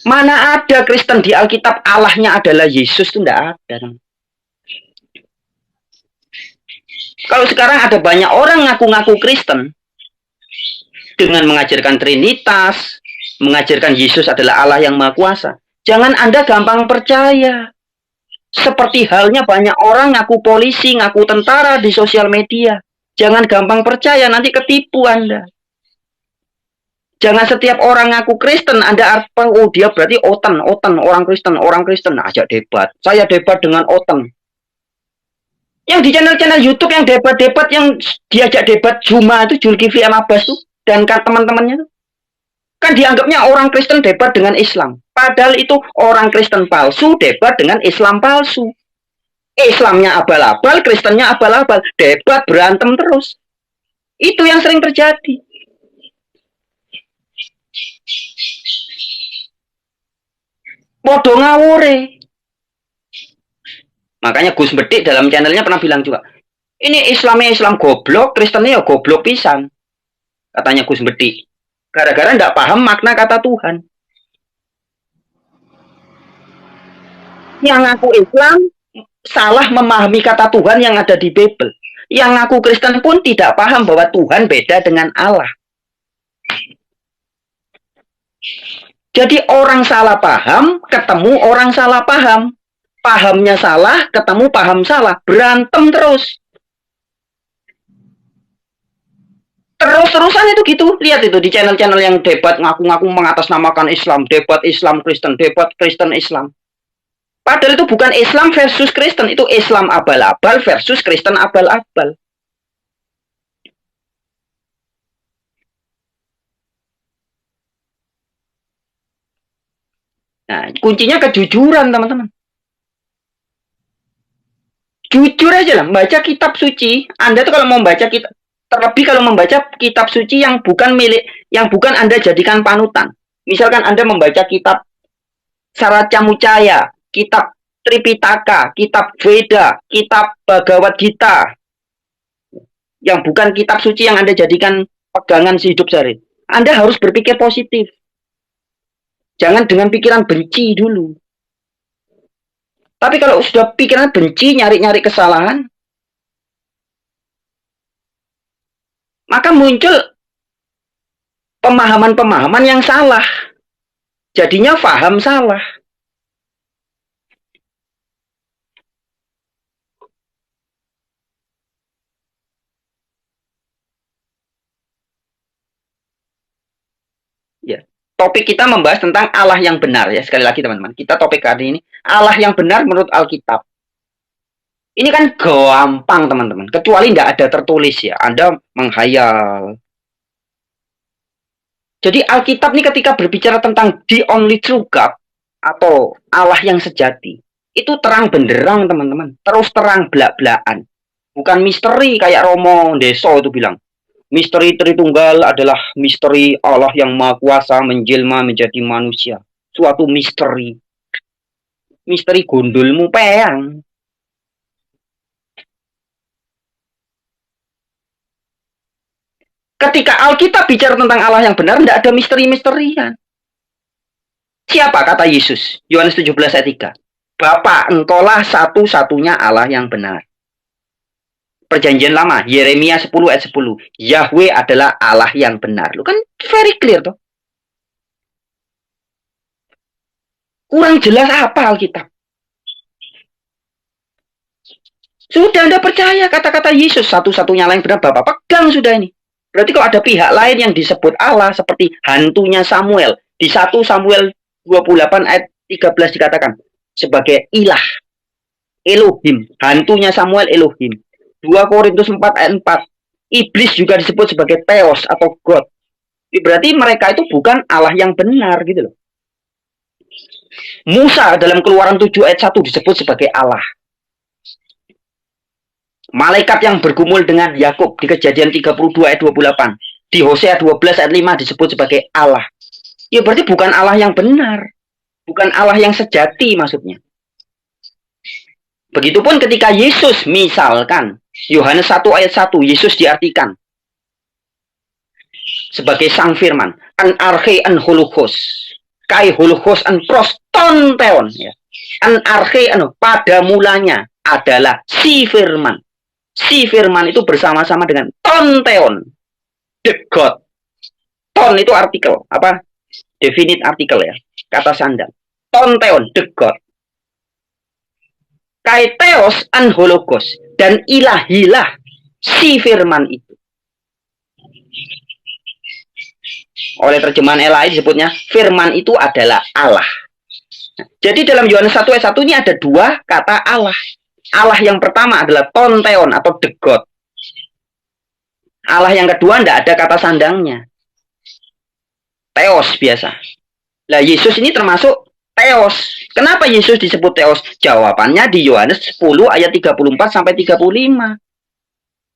Mana ada Kristen di Alkitab Allahnya adalah Yesus, itu enggak ada. Kalau sekarang ada banyak orang ngaku-ngaku Kristen dengan mengajarkan Trinitas, mengajarkan Yesus adalah Allah yang Maha Kuasa, jangan Anda gampang percaya. Seperti halnya banyak orang ngaku polisi, ngaku tentara di sosial media. Jangan gampang percaya, nanti ketipu Anda. Jangan setiap orang ngaku Kristen, Anda oh dia berarti oten, orang Kristen, ajak debat. Saya debat dengan oten. Yang di channel-channel YouTube yang debat-debat, yang diajak debat Juma itu, Zulkifli sama Abbas tuh, dan teman-temannya tuh. Kan dianggapnya orang Kristen debat dengan Islam. Padahal itu orang Kristen palsu debat dengan Islam palsu. Islamnya abal-abal, Kristennya abal-abal. Debat berantem terus. Itu yang sering terjadi. Podo ngawure. Makanya Gus Bedik dalam channelnya pernah bilang juga, ini Islamnya Islam goblok, Kristennya ya goblok pisan. Katanya Gus Bedik. Gara-gara tidak paham makna kata Tuhan. Yang ngaku Islam salah memahami kata Tuhan yang ada di Bible. Yang ngaku Kristen pun tidak paham bahwa Tuhan beda dengan Allah. Jadi orang salah paham, ketemu orang salah paham. Pahamnya salah, ketemu paham salah. Berantem terus. Terus-terusan itu gitu. Lihat itu di channel-channel yang debat ngaku-ngaku mengatasnamakan Islam. Debat Islam Kristen, debat Kristen Islam. Padahal itu bukan Islam versus Kristen. Itu Islam abal-abal versus Kristen abal-abal. Nah, kuncinya kejujuran, teman-teman. Jujur aja lah, baca kitab suci. Anda tuh kalau mau baca kitab, terlebih kalau membaca kitab suci yang bukan milik, yang bukan Anda jadikan panutan. Misalkan Anda membaca kitab Saraca Mucaya, kitab Tripitaka, kitab Veda, kitab Bhagavad Gita, yang bukan kitab suci yang Anda jadikan pegangan hidup sehari. Anda harus berpikir positif. Jangan dengan pikiran benci dulu. Tapi kalau sudah pikiran benci, nyari-nyari kesalahan, maka muncul pemahaman-pemahaman yang salah. Jadinya paham salah. Ya. Topik kita membahas tentang Allah yang benar ya. Sekali lagi teman-teman, kita topik kali ini Allah yang benar menurut Alkitab. Ini kan gampang teman-teman, kecuali nggak ada tertulis ya. Anda menghayal. Jadi Alkitab ini ketika berbicara tentang the only true God atau Allah yang sejati, itu terang benderang teman-teman. Terus terang belak-belakan. Bukan misteri kayak Romo Deso itu bilang. Misteri Tritunggal adalah misteri Allah yang Maha Kuasa menjelma menjadi manusia. Suatu misteri. Misteri gundulmu peang. Ketika Alkitab bicara tentang Allah yang benar, tidak ada misteri-misterian. Siapa kata Yesus? Yohanes 17 ayat 3. Bapa, engkaulah satu-satunya Allah yang benar. Perjanjian lama, Yeremia 10 ayat 10. Yahweh adalah Allah yang benar. Lu kan very clear toh. Kurang jelas apa Alkitab? Sudah Anda percaya kata-kata Yesus satu-satunya Allah yang benar, Bapak pegang sudah ini. Berarti kalau ada pihak lain yang disebut Allah seperti hantunya Samuel, di 1 Samuel 28 ayat 13 dikatakan sebagai ilah, Elohim, hantunya Samuel Elohim. 2 Korintus 4 ayat 4, iblis juga disebut sebagai Theos atau God. Berarti mereka itu bukan Allah yang benar gitu loh. Musa dalam Keluaran 7 ayat 1 disebut sebagai Allah. Malaikat yang bergumul dengan Yakub di Kejadian 32 ayat 28. Di Hosea 12 ayat 5 disebut sebagai Allah. Ya berarti bukan Allah yang benar. Bukan Allah yang sejati maksudnya. Begitupun ketika Yesus misalkan Yohanes 1 ayat 1 Yesus diartikan sebagai sang firman, an arche an holokos, kai holokos an prostonteon ya. An arche an pada mulanya adalah si firman. Si firman itu bersama-sama dengan tonteon, the God. Ton itu artikel, apa? Definite artikel ya, kata sandang. Tonteon, the God. Kaiteos an hologos, dan ilahilah si firman itu. Oleh terjemahan LAI disebutnya firman itu adalah Allah. Jadi dalam Yohanes 1 ayat 1 ini ada 2 kata Allah. Allah yang pertama adalah tonteon atau the God. Allah yang kedua tidak ada kata sandangnya. Theos biasa. Nah Yesus ini termasuk Theos. Kenapa Yesus disebut Theos? Jawabannya di Yohanes 10 ayat 34 sampai 35.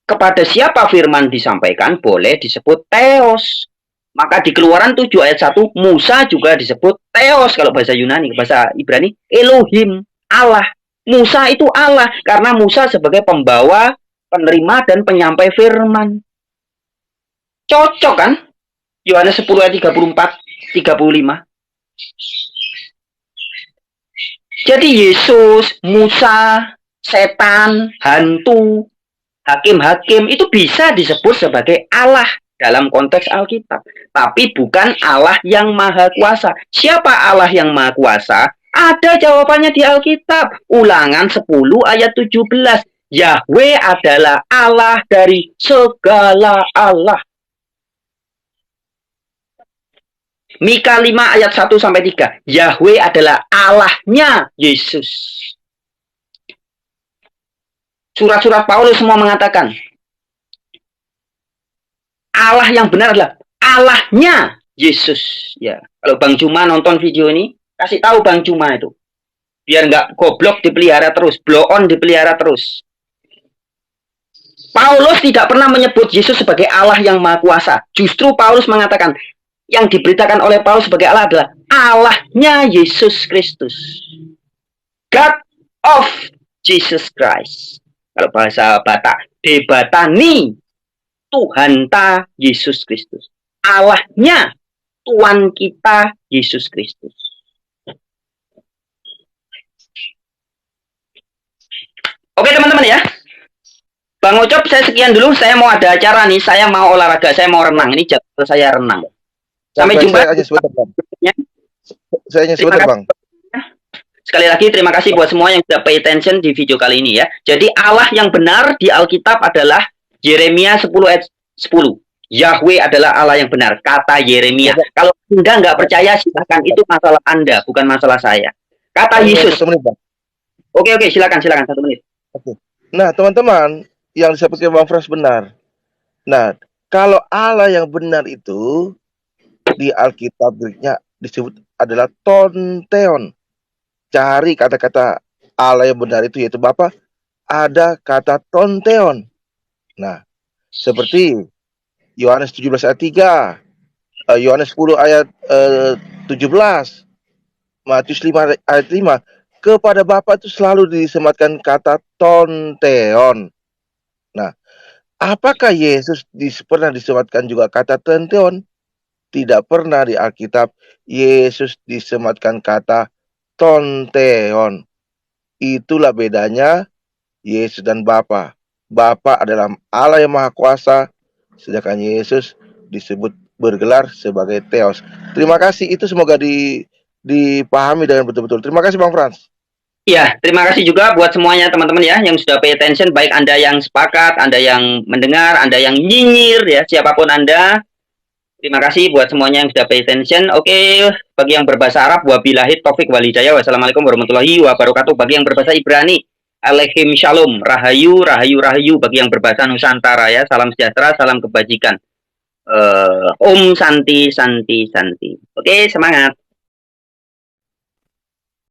Kepada siapa firman disampaikan boleh disebut Theos. Maka di Keluaran 7 ayat 1 Musa juga disebut Theos kalau bahasa Yunani, bahasa Ibrani Elohim, Allah. Musa itu Allah karena Musa sebagai pembawa, penerima dan penyampai firman. Cocok kan? Yohanes 10 ayat 34 35. Jadi Yesus, Musa, setan, hantu, hakim-hakim itu bisa disebut sebagai Allah dalam konteks Alkitab. Tapi bukan Allah yang maha kuasa. Siapa Allah yang maha kuasa? Ada jawabannya di Alkitab. Ulangan 10 ayat 17. Yahweh adalah Allah dari segala Allah. Mika 5 ayat 1 sampai 3. Yahweh adalah Allahnya Yesus. Surat-surat Paulus semua mengatakan Allah yang benar adalah Allahnya Yesus. Ya, kalau Bang Juma nonton video ini, kasih tahu Bang Juma itu. Biar nggak goblok dipelihara terus, blow on dipelihara terus. Paulus tidak pernah menyebut Yesus sebagai Allah yang maha kuasa. Justru Paulus mengatakan yang diberitakan oleh Paulus sebagai Allah adalah Allahnya Yesus Kristus. God of Jesus Christ. Kalau bahasa Batak, debatani Tuhan ta Yesus Kristus. Allahnya Tuhan kita Yesus Kristus. Oke teman-teman ya. Bang Ucop saya sekian dulu. Saya mau ada acara nih. Saya mau olahraga. Saya mau renang. Ini jadwal saya renang. Sampai jumpa. Saya hanya sebentar Bang. Sekali lagi terima kasih buat semua yang sudah pay attention di video kali ini ya. Jadi Allah yang benar di Alkitab adalah Yeremia 10 ayat 10. Yahweh adalah Allah yang benar, kata Yeremia. Kalau Anda nggak percaya silakan, itu masalah Anda, bukan masalah saya. Kata Yesus. Oke, silakan 1 menit. Oke. Nah, teman-teman, yang disampaikan Bang Frans benar. Nah, kalau Allah yang benar itu di Alkitab Greeknya disebut adalah tonteon. Cari kata-kata Allah yang benar itu yaitu Bapa, ada kata tonteon. Nah, seperti Yohanes 17 ayat 3, Yohanes 10 ayat 17, Matius 5 ayat 5, kepada Bapa itu selalu disematkan kata tonteon. Nah, Apakah Yesus pernah disematkan juga kata tenteon? Tidak pernah di Alkitab Yesus disematkan kata tonteon. Itulah bedanya Yesus dan Bapa. Bapa adalah Allah yang Maha Kuasa, sedangkan Yesus disebut bergelar sebagai Theos. Terima kasih, itu semoga dipahami dengan betul-betul. Terima kasih Bang Frans. Ya, terima kasih juga buat semuanya teman-teman ya yang sudah pay attention, baik Anda yang sepakat, Anda yang mendengar, Anda yang nyinyir ya, siapapun Anda. Terima kasih buat semuanya yang sudah pay attention. Oke, bagi yang berbahasa Arab, wabillahi taufik walhidayah. Wassalamualaikum warahmatullahi wabarakatuh. Bagi yang berbahasa Ibrani, alaihim shalom, rahayu, rahayu, rahayu. Bagi yang berbahasa Nusantara ya, salam sejahtera, salam kebajikan. Om Santi, Santi, Santi. Oke, semangat.